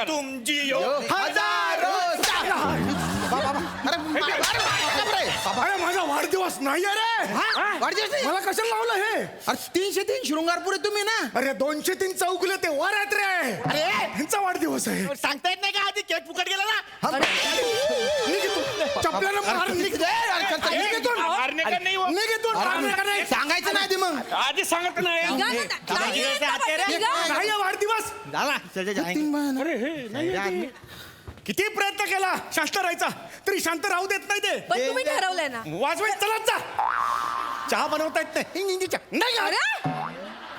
तुमची हजारो अरे माझा वाढदिवस नाही रे वाढदिवस नाही? मला कशाला लावलं हे अरे 303 शृंगारपुरे तुम्ही ना अरे 203 चौकले ते वर आहेत रे अरे ह्यांचा वाढदिवस आहे सांगता येत नाही का आधी केक फुकट गेला ना निघ इथून. चपल्यानं मार निघ. निघ इथून. मारणे का नाही हो? निघ इथून. का नाही? सांगायचं नाही ते मग आधी सांगत नाही नाही आहे वाढदिवस. किती प्रयत्न केला शांत राहायचा तरी शांत राहू देत नाही ते. पण तुम्ही ठरवलंय ना. वाजवायचं चला जा. चहा बनवता येत नाही. नाही अरे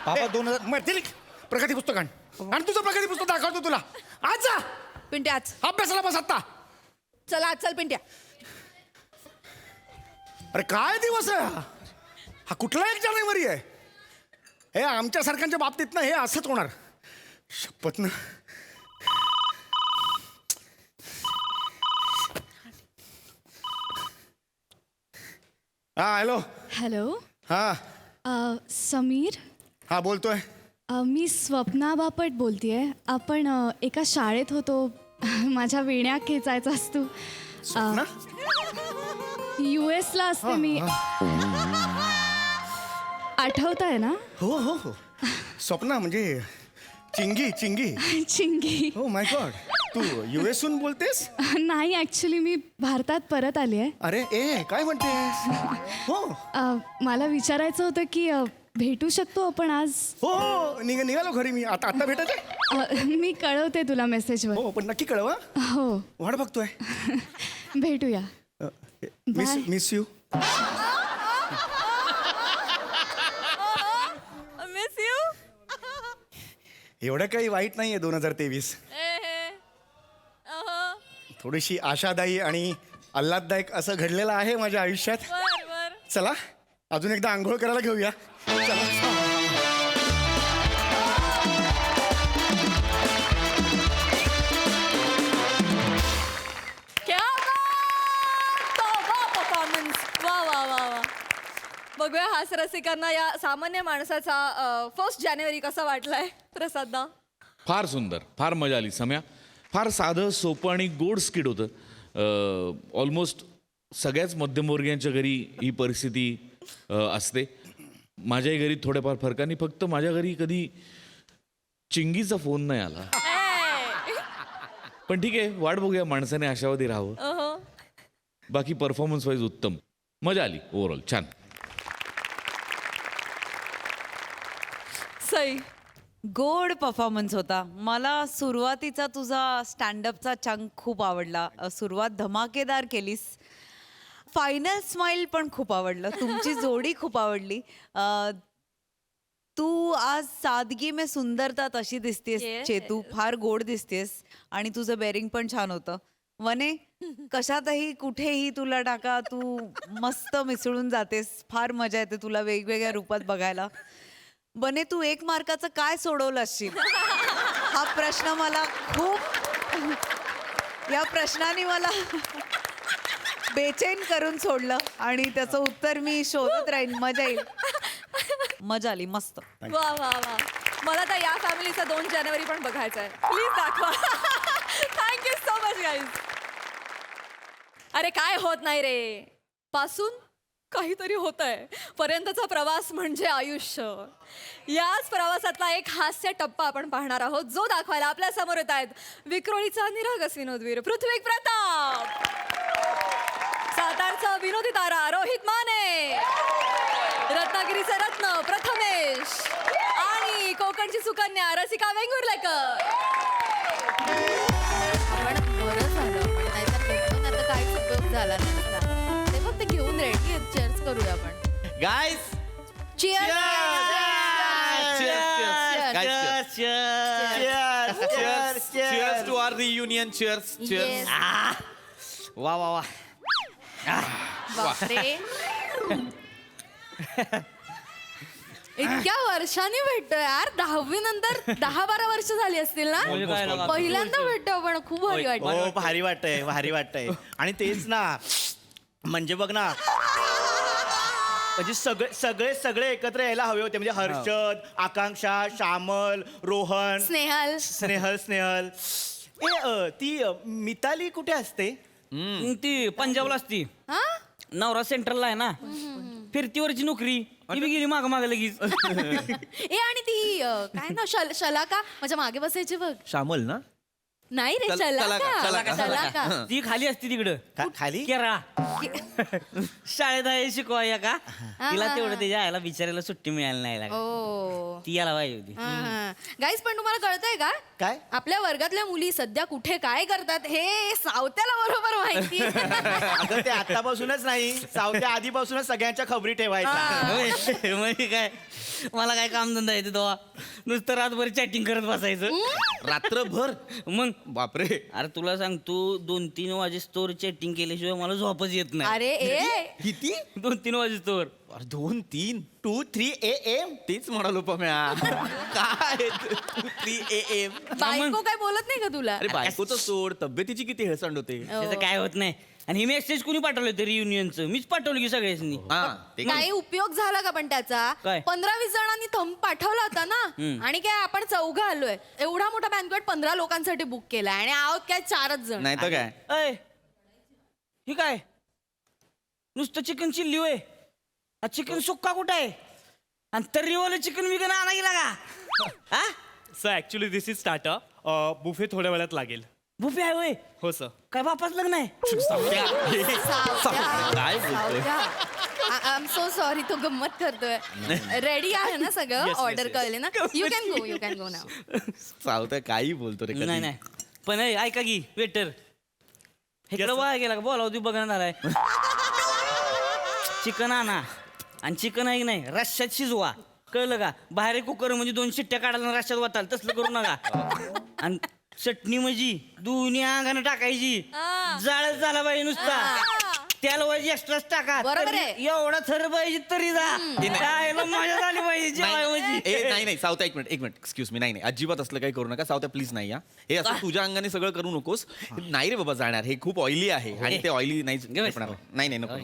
बाबा 2000 दिली प्रगती पुस्तक आण आणि तुझं प्रगती पुस्तक दाखवतो तुला. आज जा पिंट्याच अभ्यासाला बस आता. चला आज चल पिंट्या. अरे काय दिवस आहे हा? हा कुठला 1 जानेवारी आहे? हे आमच्या सारख्यांच्या बाबतीत ना हे असंच होणार. शपथ ना. हा हॅलो. हॅलो हा समीर हा बोलतोय. मी स्वप्ना बापट बोलतेय. आपण एका शाळेत होतो. माझ्या वेण्या खेचायचा असतो. ना US ला असते मी. आठवत आहे ना? हो हो हो स्वप्ना म्हणजे चिंगी चिंगी. चिंगी. हो माय गॉड. तू US हून बोलतेस? नाही ऍक्च्युली मी भारतात परत आली आहे. अरे ए काय म्हणतेस? हो मला विचारायचं होतं की भेटू शकतो आपण आज? हो निघालो घरी मी. आता आता भेटायचं. मी कळवते तुला मेसेजवर. हो पण नक्की कळवा. हो वाट बघतोय. भेटूया. Miss miss you. Miss you. एवढं काही वाईट नाहीये 2023. थोडीशी आशादायी आणि आल्हाददायक असं घडलेलं आहे माझ्या आयुष्यात. चला अजून एकदा आंघोळ करायला घेऊया. चला. क्या परफॉर्मन्स. वा वा वा वा. बघूया हास रसिकांना या सामान्य माणसाचा 1 जानेवारी कसा वाटलाय. प्रसाददा फार सुंदर, फार मजा आली. सम्या फार साधं सोपं आणि गोड स्किट होतं. ऑलमोस्ट सगळ्याच मध्यमवर्गीयांच्या घरी ही परिस्थिती असते. माझ्याही घरी थोड्याफार फरकाने. फक्त माझ्या घरी कधी चिंगीचा फोन नाही आला. पण ठीक आहे, वाट बघूया. माणसाने आशावादी राहावं. बाकी परफॉर्मन्स वाईज उत्तम. मजा आली ओव्हरऑल. छान. सई. गोड परफॉर्मन्स होता. मला सुरुवातीचा तुझा स्टँडअपचा चंक खूप आवडला. सुरुवात धमाकेदार केलीस. फायनल स्माइल पण खूप आवडलं. तुमची जोडी खूप आवडली. तू आज सादगी में सुंदरता तशी दिसतेस. Yes. चेतू फार गोड दिसतेस आणि तुझं बेरिंग पण छान होतं. वने कशातही कुठेही तुला टाका तू मस्त मिसळून जातेस. फार मजा येते तुला वेगवेगळ्या रूपात बघायला. बने तू 1 मार्काचं काय सोडवलं असशील हा प्रश्न मला खूप या प्रश्नाने मला बेचैन करून सोडलं आणि त्याचं उत्तर मी शोधत राहीन. मजा येईल. मजा आली. मस्त. वा वा वा. मला तर या फॅमिलीचा 2 जानेवारी पण बघायचा आहे. प्लीज दाखवा. Thank you so much guys. अरे काय होत नाही रे. पासून काहीतरी होत आहे पर्यंतचा प्रवास म्हणजे आयुष्य. याच प्रवासातला एक हास्य टप्पा आपण पाहणार आहोत जो दाखवायला आपल्या समोर येत आहेत विक्रोळीचा निरागस विनोदवीर पृथ्वी प्रताप, सातारचा विनोदी तारा रोहित माने, रत्नागिरीचे रत्न प्रथमेश आणि कोकणची सुकन्या रसिका वेंगुर्लेकर. बरं झालं पण नाहीतर भेटून आता काहीच उपयोग झाला नसता. ते फक्त घेऊन रेडी चेअर्स करूया आपण. Guys Cheers to our reunion. Cheers cheers. वा वा वा. बापरे. इतक्या वर्षांनी भेटतोय यार. 10वी नंतर 10-12 वर्ष झाली असतील ना. पहिल्यांदा भेटतो आपण. खूप भारी वाटतं. हो भारी वाटतंय भारी वाटतंय. आणि तेच ना म्हणजे बघ ना म्हणजे सगळे सगळे एकत्र यायला हवे होते. म्हणजे हर्षद, आकांक्षा, श्यामल, रोहन, स्नेहल. स्नेहल. ती मिताली कुठे असते? ती पंजाबला असती. नवरा सेंट्रलला आहे ना. फिरतीवरची नोकरी. ती बी गेली माग लगेच. ए आणि ती काय ना शलाका माझ्या मागे बसायची बघ. श्यामल ना. नाही रे चला का ती खाली असती तिकडं खाली केरळा शाळेत आहे शिकवाया का तिला तेवढं त्याच्या आईला बिचारायला सुट्टी मिळाली नाही लागली. ओ ती याला पाहिजे होती. गाईस पण तुम्हाला कळतंय का काय आपल्या वर्गातल्या मुली सध्या कुठे काय करतात हे सावत्याला बरोबर माहिती अगं ते आतापासूनच नाही सावत्या आधीपासूनच सगळ्यांच्या खबरी ठेवायच्या म्हणजे काय मला काय कामधंदा येते तेव्हा नुसतं रातभर चॅटिंग करत बसायचं रात्रभर मग बापरे. अरे तुला सांग तू 2-3 वाजेस्तोवर चॅटिंग केल्याशिवाय मला झोपच येत नाही. अरे ए किती 2-3 वाजेस्तोवर 2-3 2, 3 AM तेच म्हणालो पम्या. काय 2-3 AM. बायको काय बोलत नाही का तुला अरे बायकोचं सोड, तब्येतीची किती हेळसांड होते. त्याचं काय होत नाही. आणि हे मेसेज कोणी पाठवलं होतं रियुनियनचं? मीच पाठवलं की सगळ्यांनी. हा ते काय? काही उपयोग झाला का पण त्याचा काय? 15-20 जणांनी थंब पाठवला होता ना आणि काय आपण 4 आलोय एवढा मोठा बँकवेट 15 लोकांसाठी बुक केलाय आणि आहोत काय 4च जण नाही तर काय. अय ही काय नुसतं चिकन चिल्ली होय. चिकन सुक्का कुठं आहे आणि तर्रीवालं चिकन विकन आणा गेला का? हा sir actually this is starter buffet थोड्या वेळात लागेल. बुफे आहे होय. हो सर. काय बापाच लग्न आहे? काय बोलतोय? आय एम सो सॉरी तो गंमत करतोय रेडी आहे ना सगळं ऑर्डर कळले ना यू कॅन गो नाव चालतंय काही बोलतो रे कधी. नाही नाही पण ए, ऐका की वेटर इकडं वाया गेला का बोलाव तू बघणार आहे. चिकन आणा आणि चिकन आहे की नाही रश्श्यात शिजवा कळलं का? बाहेर कुकर म्हणजे 2 शिट्ट्या काढायला रश्श्यात वाटाल तसलं करू नका. आणि चटणी म्हणजे दोन्ही अंगानं टाकायची जाळच झाला पाहिजे नुसता त्याला पाहिजे एक्स्ट्राच टाका. बरोबर तरी आहे. एवढा थर पाहिजे तरी जा खायला मजा झाली पाहिजे जेवाय म्हणजे. नाही सावता एक मिनिट एक्सक्यूज मी. नाही अजिबात असलं काही करू नका सावता प्लीज. नाही हे असं तुझ्या अंगाने सगळं करू नकोस. नाही रे बाबा जाणार. हे खूप ऑइली आहे आणि ते ऑइली नाही नको.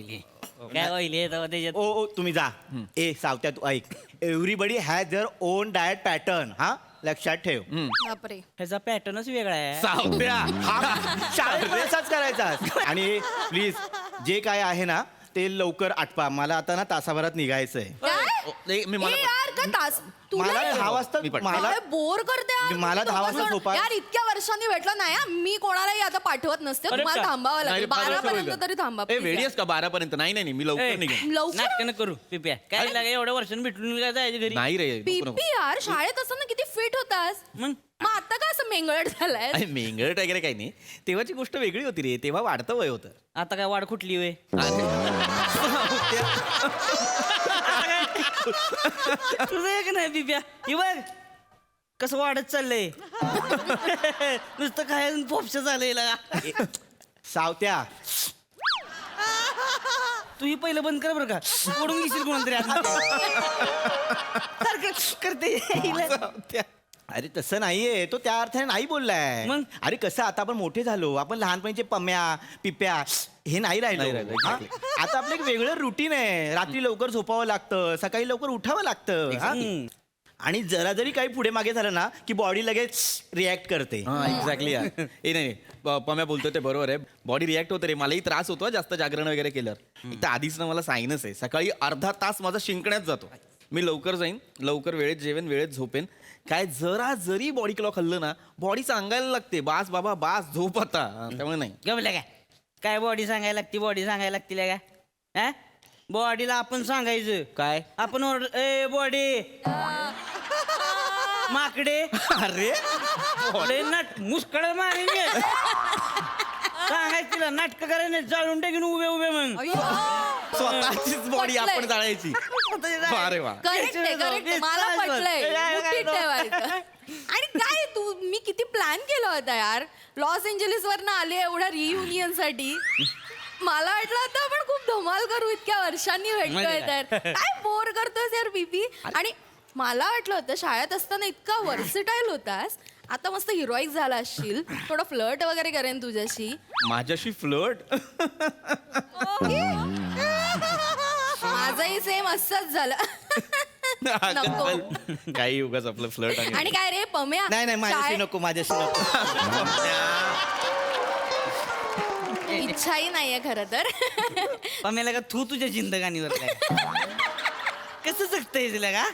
काय होईल हे तेव्हा त्याच्यात ओ तुम्ही जा. ए सावत्या तू ऐक everybody has their own diet pattern. हा लक्षात ठेव. बापरे ह्याचा पॅटर्नच वेगळा आहे. सावत्या शाळेत तसाच करायचा. आणि प्लीज जे काय आहे ना ते लवकर आटपा. मला आता ना तासाभरात निघायचंय. काय मी ए यार का तास मला 10 वाजता मला बोर करते यार. मला 10 वाजता दोघं झोपा. जण. यार इतक्या वर्षांनी भेटलं नाही हा. मी कोणालाही आता पाठवत नसते तुम्हाला थांबावं लागेल 12 पर्यंत तरी थांबा please वेळी यार. का 12 पर्यंत. नाही मी लवकर निघेन. लवकर नाटकं करू पिप्या काय लागे एवढ्या वर्षांनी भेटून काय जायचं घरी. नाही रे नको, नको. पीपी यार शाळेत असताना किती फिट होतास मग मग आता काय असं मेंगळट झालाय अरे मेंगळट वगैरे काही नाही. तेव्हाची गोष्ट वेगळी होती रे. तेव्हा वाढतं वय होतं. आता काय वाढ कुठली वे तुझं एक नाही पिप्या ही बघ कसं वाढत चाललंय. नुसतं काय पोपशा झालंय लगा. सावत्या तू ही पहिलं बंद कर बरं का पडून घेशील कोणाला तरी सारखं करते सावत्या. अरे तसं नाहीये तो त्या अर्थाने नाही बोललाय. मग? अरे कसं आता आपण मोठे झालो. आपण लहानपणीचे पम्या पिप्या हे नाही राहिलो. नाही राहिलो, हा? exactly. आता आपलं एक वेगळं रुटीन आहे. रात्री लवकर झोपावं लागतं सकाळी लवकर उठावं लागतं. हा? आणि जरा जरी काही पुढे मागे झालं ना की बॉडी लगेच रिॲक्ट करते. हा एक्झॅक्टली यार. नाही पम्या बोलतोय ते बरोबर आहे. बॉडी रिॲक्ट होते रे. मलाही त्रास होतो जास्त जागरण वगैरे केल्यावर. एक तर आधीच ना मला सायनस आहे. सकाळी अर्धा तास माझा शिंकण्यात जातो. मी लवकर जाईन लवकर वेळेत जेवेन वेळेत झोपेन. काय जरा जरी बॉडी क्लॉक हल्लं ना बॉडी सांगायला लागते बास बाबा बास झोप आता. त्यामुळे नाही गमल्या काय बॉडी सांगायला लागते बॉडी सांगायला लागतील काय हा बॉडीला आपण सांगायचं काय आपण ए बॉडी माकडे अरे नट मुस्कळ मारेन सांगायचं तिला नाटक करायचं जाळून टाकीन उभे उभे मग स्वतःचीच बॉडी आपण जाळायची. अरे वा. करेक्ट आहे करेक्ट मला पटलंय मुठीत ठेवायचं. आणि काय तू मी किती प्लॅन केला होता यार लॉस एंजलिस वरनं आले एवढ्या रियुनियन साठी. मला वाटलं होतं आपण खूप धमाल करू इतक्या वर्षांनी भेटतोय तर काय बोर करतोस यार बीबी. आणि मला वाटलं होतं शाळेत असताना इतका वर्सिटाईल होतास आता मस्त हिरोईक झाला असशील थोडं फ्लर्ट वगैरे करेन तुझ्याशी. माझ्याशी फ्लर्ट माझंही सेम असंच झालं. नको. काही उगाच आपलं फ्लर्ट आणि काय रे पम्या नाही माझ्याशी नको माझ्याशी नको. इच्छाही नाहीये खरं तर. पमेला का तू तुझ्या जिंदगानीवर काय कसं जगता येईल का.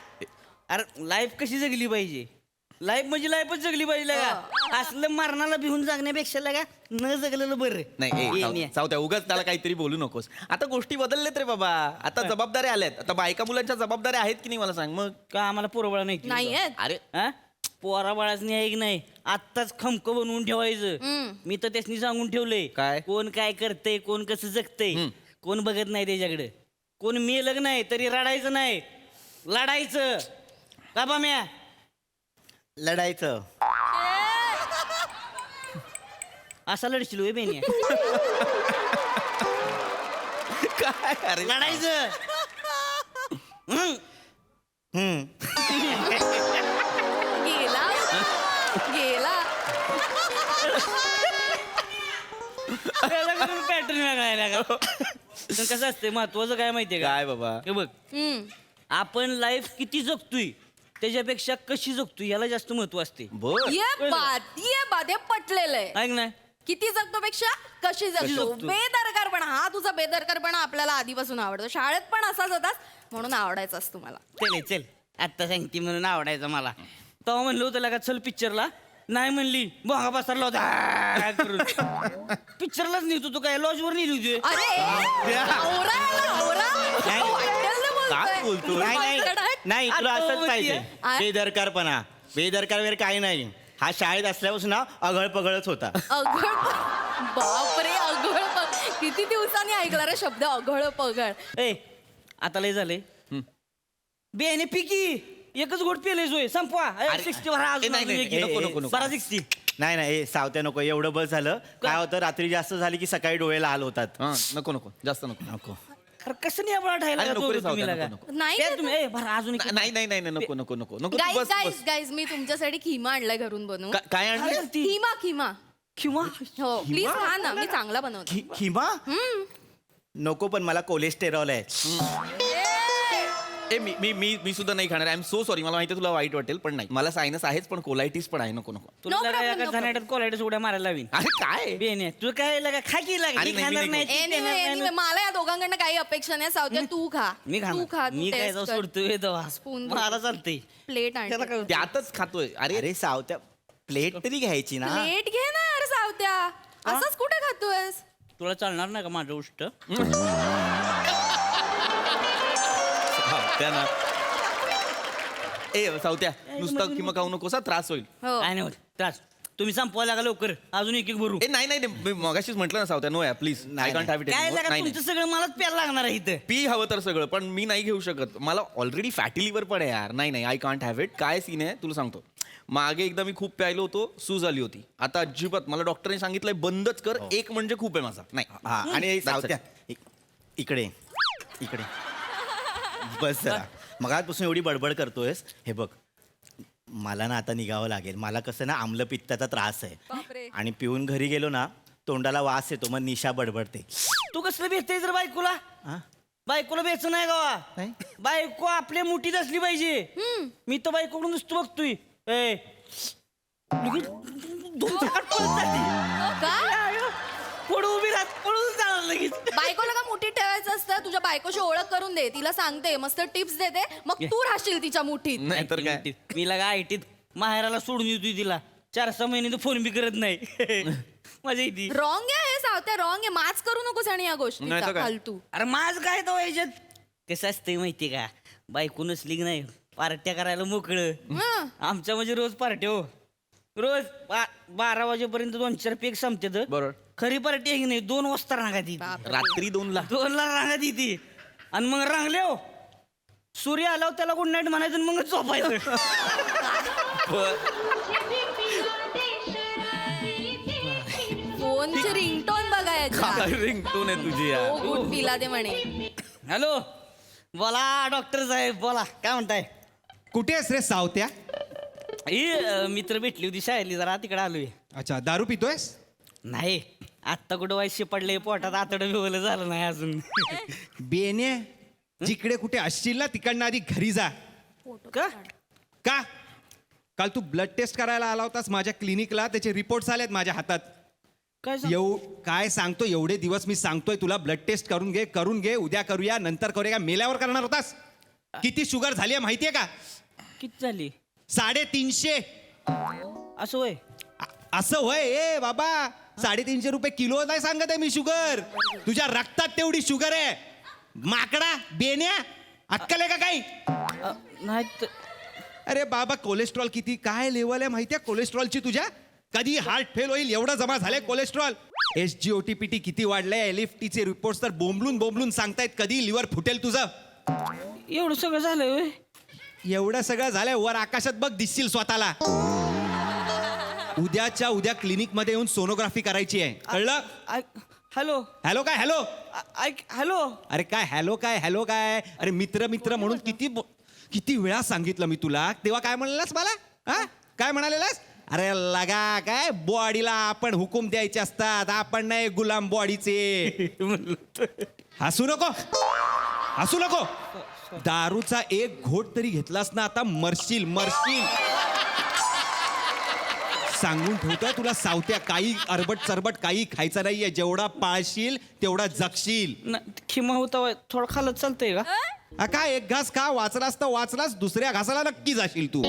अरे लाईफ कशी जगली पाहिजे लाईफ म्हणजे लाईफच जगली पाहिजे का असलं मरणाला भिवून जगण्यापेक्षा लगा न जगलेलं बरं नाही चावत्या उगाच त्याला काहीतरी बोलू नकोस. आता गोष्टी बदलल्यात रे बाबा. आता जबाबदाऱ्या आल्यात. आता बायका मुलांच्या जबाबदाऱ्या आहेत की नाही मला सांग. मग का आम्हाला पोरबळा नाही नाहीये. अरे हा पोरा बाळाच आहे की नाही आत्ताच खमक बनवून ठेवायचं. मी तर त्यासनी सांगून ठेवलंय काय? कोण काय करतंय कोण कसं जगतंय कोण बघत नाही त्याच्याकडे. कोण मेलं नाही तरी रडायचं नाही लढायचं. का बाम्या लढायचं. असा लढशील होय बेन्या. काय अरे लढायचं. गेला गेला पॅटर्न वेगळा पण कसं असते महत्वाचं काय माहितीये का काय बाबा हे बघ आपण लाईफ किती जगतोय त्याच्यापेक्षा कशी जगतोय याला जास्त महत्व असते. बर ये बात हे पटलेलं आहे. ऐक नाही किती जगतो पेक्षा कशी जगतो. जगतो. बेदरकारपणा हा तुझा बेदरकारपणा आपल्याला आधीपासून आवडतो. शाळेत पण असाच होतास म्हणून आवडायचाच तुम्हाला. चल आत्ता सांगती म्हणून आवडायचं मला. तेव्हा म्हणलं होतं लगा चल पिक्चरला नाही म्हणली भोंगा पसरला होता करून पिक्चरलाच नेतो तू काय लॉजवर नेली होती. अरे नवरा वाटेल ना काय बोलतोय. बोलतो नाही तुला आता असंच पाहिजे. आ- बेदरकारपणा बेदरकार वगैरे काही नाही. हा शाळेत असल्यापासून ना अघळ पगळच होता. अघळ बापरे अघळ किती दिवसांनी ऐकला रे शब्द अघळ पगळ. ए आता लय झाले बेने पिकी एकच गोट पेले सोय संपवा. 60 भरा अजून नाही, नाही, अजून एक नको, घे. नको, नको. बरा 60. नाही सावत्या नको एवढं बस झालं. काय होतं रात्री जास्त झाली की सकाळी डोळे लाल होतात. हा नको नको जास्त नको नको. अरे कसं नाही आपण ठायला अरे नको रे तुम्ही सावत्या, लगा. नको, नाही ए, तुम्ही ए भरा अजून एक. नाही नाही नाही नको नको नको नको तू गाईज बस गाईज बस. गाईज मी तुमच्यासाठी खिमा आणलाय घरून बनवून. काय आणलं खिमा खिमा किंवा हो प्लीज खा ना मी चांगला बनवते. खिमा नको पण मला कोलेस्टेरॉल आहे. ए मी मी मी मी सुद्धा नाही खाणार. I am so sorry. मला माहिती तुला वाईट वाटेल पण नाही. मला सायनस आहेच पण कोलायटिस पण आहे. नको नको. तुला No लगा problem, एका no झानाट्यात कोलायडस उड्या मारायला लावीन. अरे काय बेने तू काय लगा खा की लागा अरे ही नाही, मी खाणार नाही नाही ती Anyway, देणार anyway, नाही. मला या दोघांकडनं काही अपेक्षा नाही. सावत्या तू खा मी तू खाणार खा तू मी काय taste जाऊ कर. सोडतोय तेव्हा Spoon मला चालतंय प्लेट आण त्याला काय होतं? त्यातच खातोय. अरे अरे सावत्या प्लेट तरी घ्यायची ना. प्लेट घे ना यार सावत्या असंच कुठे खातोयस. तुला चालणार नाही का माझं उष्ट त्या ना ए सावत्या नुसतं किंवा खाऊ नकोस हा, त्रास होईल. हो काय नाही होत त्रास तुम्ही संपवा लागा लवकर अजून एक एक भरू ए नाही नाही नाही, मी मगाशीच म्हटलं ना सावत्या नो या प्लीज नाही कांट हॅव इट. काय लागा नाही तुमचं सगळं मलाच प्यायला लागणार आहे इथं. पी हवं तर सगळं पण मी नाही घेऊ शकत. मला ऑलरेडी फॅटी लिव्हर पण आहे यार. नाही नाही आय कांट हॅव इट. काय सीन आहे तुला सांगतो. मागे एकदा मी खूप प्यायलो होतो सूज आली होती. आता अजिबात मला डॉक्टरने सांगितलंय बंदच कर. एक म्हणजे खूप आहे माझा. नाही हा आणि सावत्या इकडे इकडे बस जरा. मगाचपासून एवढी बडबड करतोयस. हे बघ मला ना आता निघावं लागेल. मला कसं ना आम्लपित्ताचा त्रास आहे बापरे. आणि पिऊन घरी गेलो ना तोंडाला वास येतो मग निशा बडबडते. तू कसलं भेटतेय जर बायकोला हा? बायकोला बेच नाही गावा नाही? बायको आपल्या मुठीत असली पाहिजे. मी तर बायकोकडून नुसतं बघतोय ए लगेच दोन चाकात पळत जाते. काय पुढं उभी राहत पळून जाणार लगेच. बायकोला का मुठीत ठेवायचं असतं. तुझ्या बायकोची ओळख करून दे. तिला सांगते मस्त टिप्स देते मग तू राहशील तिच्या मुठीत. नाही तर काय मी लगा आयटीत माहेराला सोडून येतोय तिला 4-6 महिने तर फोन बी करत नाही मजा येते. रॉंग आहे हे सावत्या रॉंग आहे. माच करू नकोस आणि या नाही तर गोष्टीचा काय? फालतू. अरे माझ काय तो याच्यात कसं असतंय माहितीये का बायको नसली की नाही पार्ट्या करायला मोकळं. हं. आमच्या म्हणजे रोज पार्ट्या हो रोज 12 वाजेपर्यंत 2-4 पेक संपते. बरोबर. खरी पार्टी आहे की नाही 2 वाजता रांगा ती रात्री 2ला 2ला रांगा ती आणि मग रांगले हो सूर्य आल्यावर त्याला गुड नाईट म्हणायचं आणि मग झोपायचं. फोनची रिंगटोन बघायचा. रिंगटोन आहे तुझी यार. गुड पिला दे म्हणे. हॅलो बोला डॉक्टर साहेब बोला काय म्हणताय. कुठे आहेस रे सावत्या? ही मित्र भेटली होती शाळेतली जरा तिकडे आलोय. अच्छा दारू पितोयस? नाही आत्ता कुठं वायशे पडले पोटात आतडं बिवलं झालं नाही अजून. बेने जिकडे कुठे असशील ना तिकडनं आधी घरी जा. का का? काल तू ब्लड टेस्ट करायला आला होतास माझ्या क्लिनिकला. त्याचे रिपोर्ट्स आलेत माझ्या हातात. काय सांग- काय सांगतो एवढे दिवस मी सांगतोय तुला ब्लड टेस्ट करून घे उद्या करूया नंतर करूया. मेल्यावर करणार होतास. किती शुगर झाली आहे माहितीये का? किती झाली 350. असं होय असं होय ए बाबा 350 रुपये किलो नाही सांगत आहे मी शुगर. तुझ्या रक्तात तेवढी शुगर आहे. माकडा बेन्या अक्कल आहे का काही? नाही त- अरे बाबा कोलेस्ट्रॉल किती काय लेवल आहे माहितीये कोलेस्ट्रॉलची तुझ्या? कधी हार्ट फेल होईल एवढं जमा झालंय कोलेस्ट्रॉल. SGOT-PT किती वाढलंय. LFTचे रिपोर्ट्स तर बोंबलून सांगतायत कधी लिव्हर फुटेल तुझं. एवढं सगळं झालंय होय? एवढं सगळं झालंय वर आकाशात बघ दिसशील स्वतःला. उद्याच्या उद्या क्लिनिक मध्ये येऊन सोनोग्राफी करायची आहे कळलं? हॅलो हॅलो काय हॅलो ऐक हॅलो. अरे काय हॅलो काय अरे मित्र म्हणून किती वेळा सांगितलं मी तुला. तेव्हा काय म्हणालास मला? हा काय म्हणालेलास? अरे लगा काय बॉडीला आपण हुकूम द्यायचे असतात. आपण नाही गुलाम बॉडीचे. हसू नको. दारूचा एक घोट तरी घेतलास ना आता मरशील. सांगून ठेवतोय तुला सावत्या. काही अरबट चरबट काही खायचं नाहीये. जेवढा पाळशील तेवढा जगशील. खिमा होता होय. थोडं खाल्लं चालतंय का? काय एक घास खा वाचलास तर वाचलास. दुसऱ्या घासाला नक्की जाशील तू.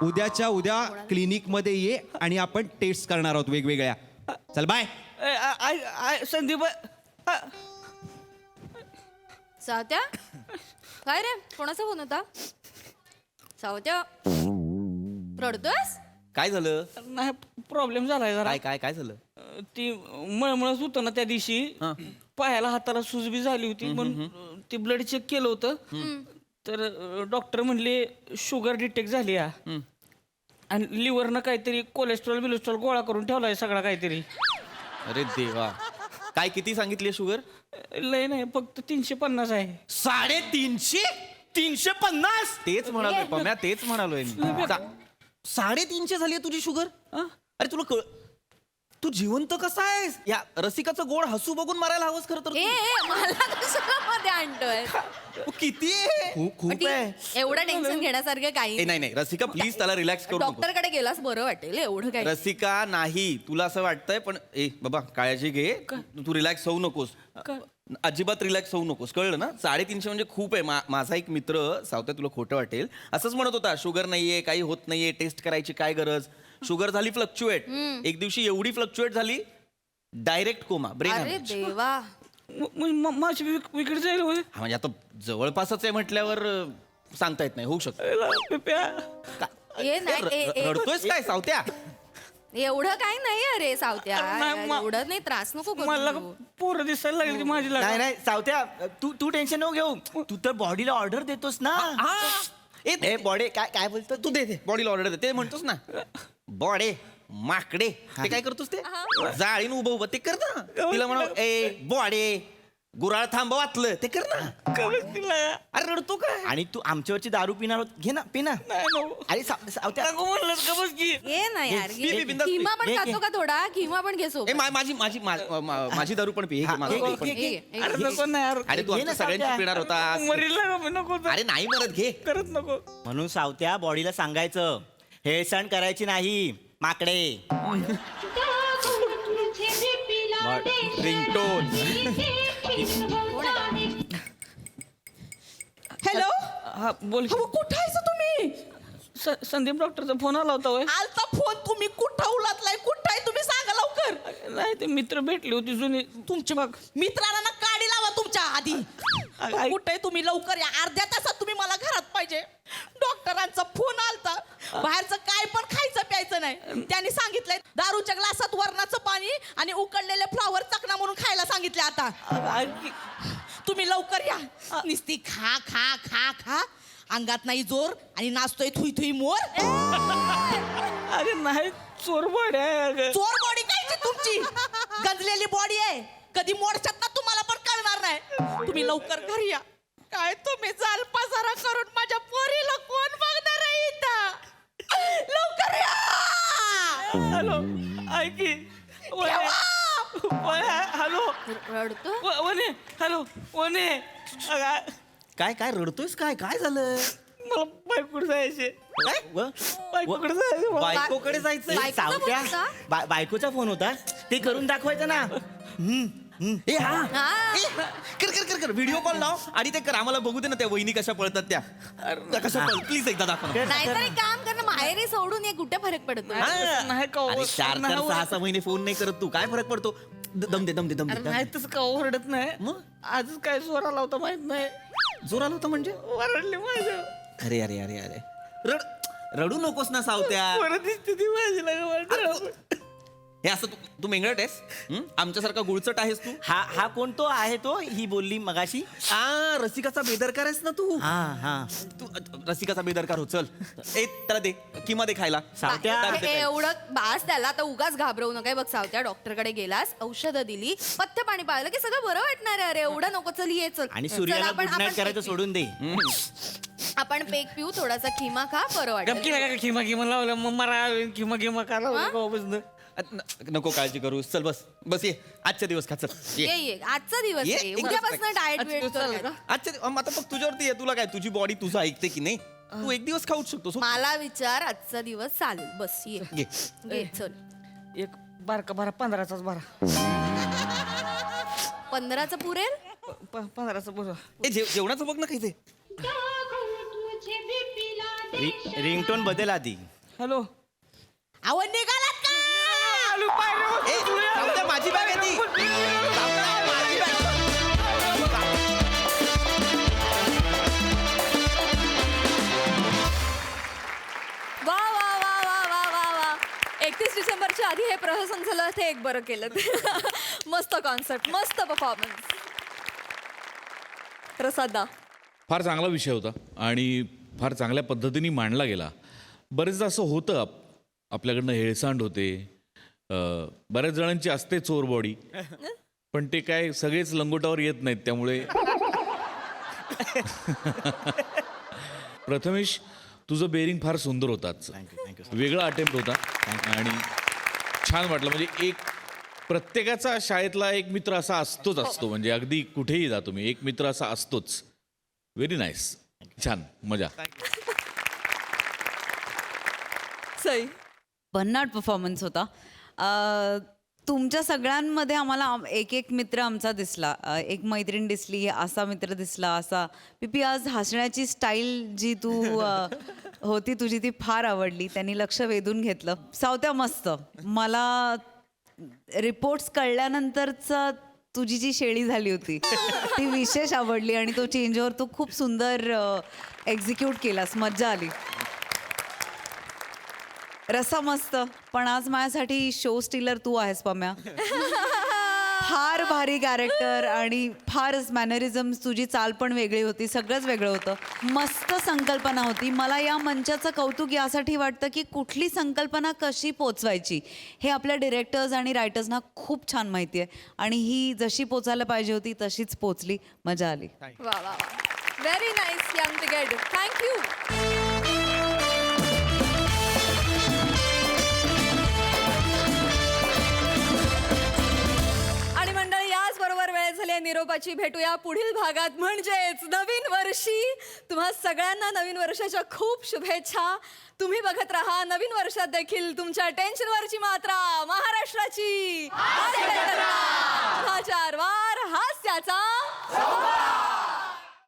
उद्याच्या उद्या क्लिनिक मध्ये ये आणि आपण टेस्ट करणार आहोत वेगवेगळ्या. चल बाय. संदीप सावत्या काय रे कोणाचा फोन होता? सावत्या रडतोयस? काय झालं? नाही प्रॉब्लेम झालाय जरा. काय झालं? ती मळमळच होतं ना त्या दिवशी. पायाला हाताला सुजबी झाली होती म्हणून ते ब्लड चेक केलं होतं. तर डॉक्टर म्हणले शुगर डिटेक्ट झाली आणि लिव्हरनं काहीतरी कोलेस्ट्रॉल गोळा करून ठेवलाय सगळा काहीतरी. अरे देवा. काय किती सांगितली शुगर? लय नाही फक्त 350 आहे. 350? 350? तेच म्हणालोय पम्या तेच म्हणालोय मी. 350 झाली तुझी शुगर? अरे तुला तू जिवंत कसा आहेस? या रसिकाचं गोड हसू बघून मारायला हवंस खरं तर. मला कशाला मध्ये आणतोय? किती आहे? खूप आहे. एवढं टेन्शन घेण्यासारखं काही नाही रसिका प्लीज त्याला रिलॅक्स करू नको. डॉक्टरकडे गेलास बरं वाटेल. एवढं काही रसिका नाही तुला असं वाटतंय पण बाबा काळजी घे. तू रिलॅक्स होऊ नकोस. अजिबात रिलॅक्स होऊ नकोस कळलं ना. 350 म्हणजे खूप आहे. माझा एक मित्र सावत्या तुला खोटं वाटेल असंच म्हणत होता शुगर नाहीये काही होत नाहीये टेस्ट करायची काय गरज. शुगर झाली फ्लक्च्युएट. एक दिवशी एवढी फ्लक्च्युएट झाली डायरेक्ट कोमा ब्रेन. अरे देवा. माझी विकेट जाईल होय. म्हणजे आता जवळपासच आहे म्हटल्यावर सांगता येत नाही होऊ शकतं. रडतोयस काय सावत्या? एवढं काही नाही अरे सावत्या. एवढं नाही त्रास नको करू मला तू. पोरं दिसायला लागली माझी नाही सावत्या तू टेन्शन नको घेऊ. तू तर बॉडीला ऑर्डर देतोस ना. ए बॉडी काय बोलतो तू दे बॉडीला ऑर्डर दे. ते म्हणतोस ना बॉडे माकडे ते काय करतोस ते जाळीन उभं ते कर ना. तिला म्हणा ए बॉडे गुराळ थांब वाचलं ते कर ना. अरे रडतो काय? आणि तू आमच्यावरची दारू पिणार घे ना पिना. अरे सावत्या ये ना यार किमा पण खातो का थोडा? किमा पण घे सोबत. माझी दारू पण पी. अरे तू आमच्या सगळ्यांची पिणार होता. अरे नाही मरत घे. करत नको म्हणून सावत्या बॉडीला सांगायचं हे सण करायची नाही माकडे. रिंगटोन. हॅलो हा बोल. कुठं आहेस तुम्ही? संदीप डॉक्टरचा फोन आला होता होय. आलता फोन. तुम्ही कुठं उलातलाय? कुठं आहे तुम्ही? सांगा लवकर. नाही ते मित्र भेटली होती जुनी तुमची बघ. मित्रांना काढी लावा तुमच्या आधी. कुठे आहे तुम्ही? लवकर या. अर्ध्या तासात तुम्ही मला घरात पाहिजे. डॉक्टरांचा फोन आलता. बाहेरचं काय पण खायचं प्यायचं नाही. त्यांनी सांगितलंय दारूच्या ग्लासात वरणाचं पाणी आणि उकडलेले फ्लावर चकना म्हणून खायला सांगितले. आता तुम्ही लवकर या. नुसती खा खा खा खा. अंगात नाही जोर आणि नाचतोय थुई थुई मोर. अरे नाही चोर बॉडी आहे. चोर बॉडी काय तुमची? गंजलेली बॉडी आहे. कधी मोडशात ना तुम्हाला पण कळणार नाही. तुम्ही लवकर घरी या. काय तुम्ही जाल पसारा करून माझ्या पोरीला कोण बघणार आहे इथं? लवकर या. हॅलो ऐकी हॅलो रडतो वने. हॅलो वने. काय रडतोयस काय झालं? मला बायकोकडे जायचे. काय बायकोकडे जायचं. बायकोकडे जायचं? बायकोचा सावत्या फोन होता? बायकोचा फोन होता. ते करून दाखवायचं ना. ए हा ए, कर कर कर कर व्हिडिओ कॉल लाव आणि ते कर आम्हाला बघू दे ना त्या वहिनी कशा पळतात त्या कशा पळ प्लीज एकदा दाखव ना. नाहीतर एक काम कर ना, माहेरी सोडून ये, कुठे फरक पडतो. नाही का अरे 4-6 महिने फोन नाही करत तू काय फरक पडतो दम दे दम दे दम अरे दे नाही तसं का ओरडत नाही मग आजच काय जोर आला होता माहित नाही जोर आला होता म्हणजे ओरडले माझ्या अरे अरे अरे अरे रडू नकोस ना सावत्या परत स्थिती माझी लागा हे असं तू मेंगळट आहेस आमच्यासारखा गुळचट आहेस तू हा हा कोण तो आहे तो ही बोलली मगाशी. रसिकाचा बेदरकार आहेस ना तू हा हा तू रसिकाचा बेदरकार हो चल ए त्याला दे किंवा दे खायला सावत्या. एवढं बास त्याला आता उगाच घाबरवू नका. बघ सावत्या, डॉक्टरकडे गेलास, औषधं दिली, पथ्य पाणी पाळलं की सगळं बरं वाटणार आहे. अरे एवढं नको, चल ये चल. आणि चल, सूर्याला आपण- गुड नाईट आपण करायचं पेक सोडून दे. आपण पेक पिऊ, थोडासा खिमा खा, बरं गपकी वाटेल. नका का खिमा खिमा लावलं मग मला खिमा का लावलं नको काळजी करू चल बस बस ये आजच्या दिवस खा चल ये ये आजचा दिवस ये, आहे. एक उद्यापासून दिवस डाएट आजचा वेट दिवस चालेल का? आता बघ तुझ्यावरती आहे तुला काय तुझी बॉडी तुझं ऐकते की नाही तू एक दिवस खाऊच शकतो मला विचार, आजचा दिवस चालेल. बस ये घे घे, चल. एक बारका बारा 15चा बारा 15चं पुरेल. 15चा बरं ए जेवणाचं बघ ना काही ते रिंगटोन बदल आधी. हॅलो आवड निघालात का? ए, सावत्या, माझी बॅग आहे ती सावत्या, माझी बॅग. वा वा वा वा वा वा वा 31 डिसेंबरच्या आधी हे प्रहसन झालं ते एक बरं केलं. मस्त कॉन्सेप्ट, मस्त परफॉर्मन्स. प्रसादा, फार चांगला विषय होता आणि फार चांगल्या पद्धतीने मांडला गेला. बरेचदा असं होतं आपल्याकडनं हेळसांड होते. बऱ्याच जणांची असते चोर बॉडी पण ते काय सगळेच लंगोटावर येत नाहीत. त्यामुळे प्रथमेश तुझं बेरिंग फार सुंदर होताच. वेगळा अटेम्प्ट होता आणि छान वाटलं. म्हणजे एक प्रत्येकाचा शाळेतला एक मित्र असा असतो म्हणजे अगदी कुठेही जा तुम्ही एक मित्र असा असतोच. व्हेरी नाईस, छान, मजा. सई, भन्नाट परफॉर्मन्स होता. तुमच्या सगळ्यांमध्ये आम्हाला एक एक मित्र आमचा दिसला. एक मैत्रीण दिसली, असा मित्र दिसला, असा. पिपी, आज हसण्याची स्टाईल जी तू होती तुझी ती फार आवडली. त्यांनी लक्ष वेधून घेतलं. सावत्या मस्त. मला रिपोर्ट्स कळल्यानंतरचा तुझी जी शेळी झाली होती ती विशेष आवडली आणि तो चेंजवर तू खूप सुंदर एक्झिक्यूट केलास. मज्जा आली. रसा मस्त. पण आज माझ्यासाठी शो स्टीलर तू आहेस पम्या. फार भारी कॅरेक्टर आणि फारच मॅनरिझम्स, तुझी चाल पण वेगळी होती, सगळंच वेगळं होतं. मस्त संकल्पना होती. मला या मंचाचं कौतुक यासाठी वाटतं की कुठली संकल्पना कशी पोचवायची हे आपल्या डिरेक्टर्स आणि रायटर्सना खूप छान माहिती आहे आणि ही जशी पोचायला पाहिजे होती तशीच पोचली. मजा आली. वा वा वा, very nice young brigade, thank you. आणि मंडळी, याच बरोबर वेळ झाली निरोपाची. भेटूया पुढील भागात म्हणजेच नवीन वर्षी. तुम्हा सगळ्यांना नवीन वर्षाच्या खूप शुभेच्छा. तुम्ही बघत राहा नवीन वर्षात देखील तुमच्या टेन्शनवरची मात्रा महाराष्ट्राची हास्यजत्रा. हास्याचा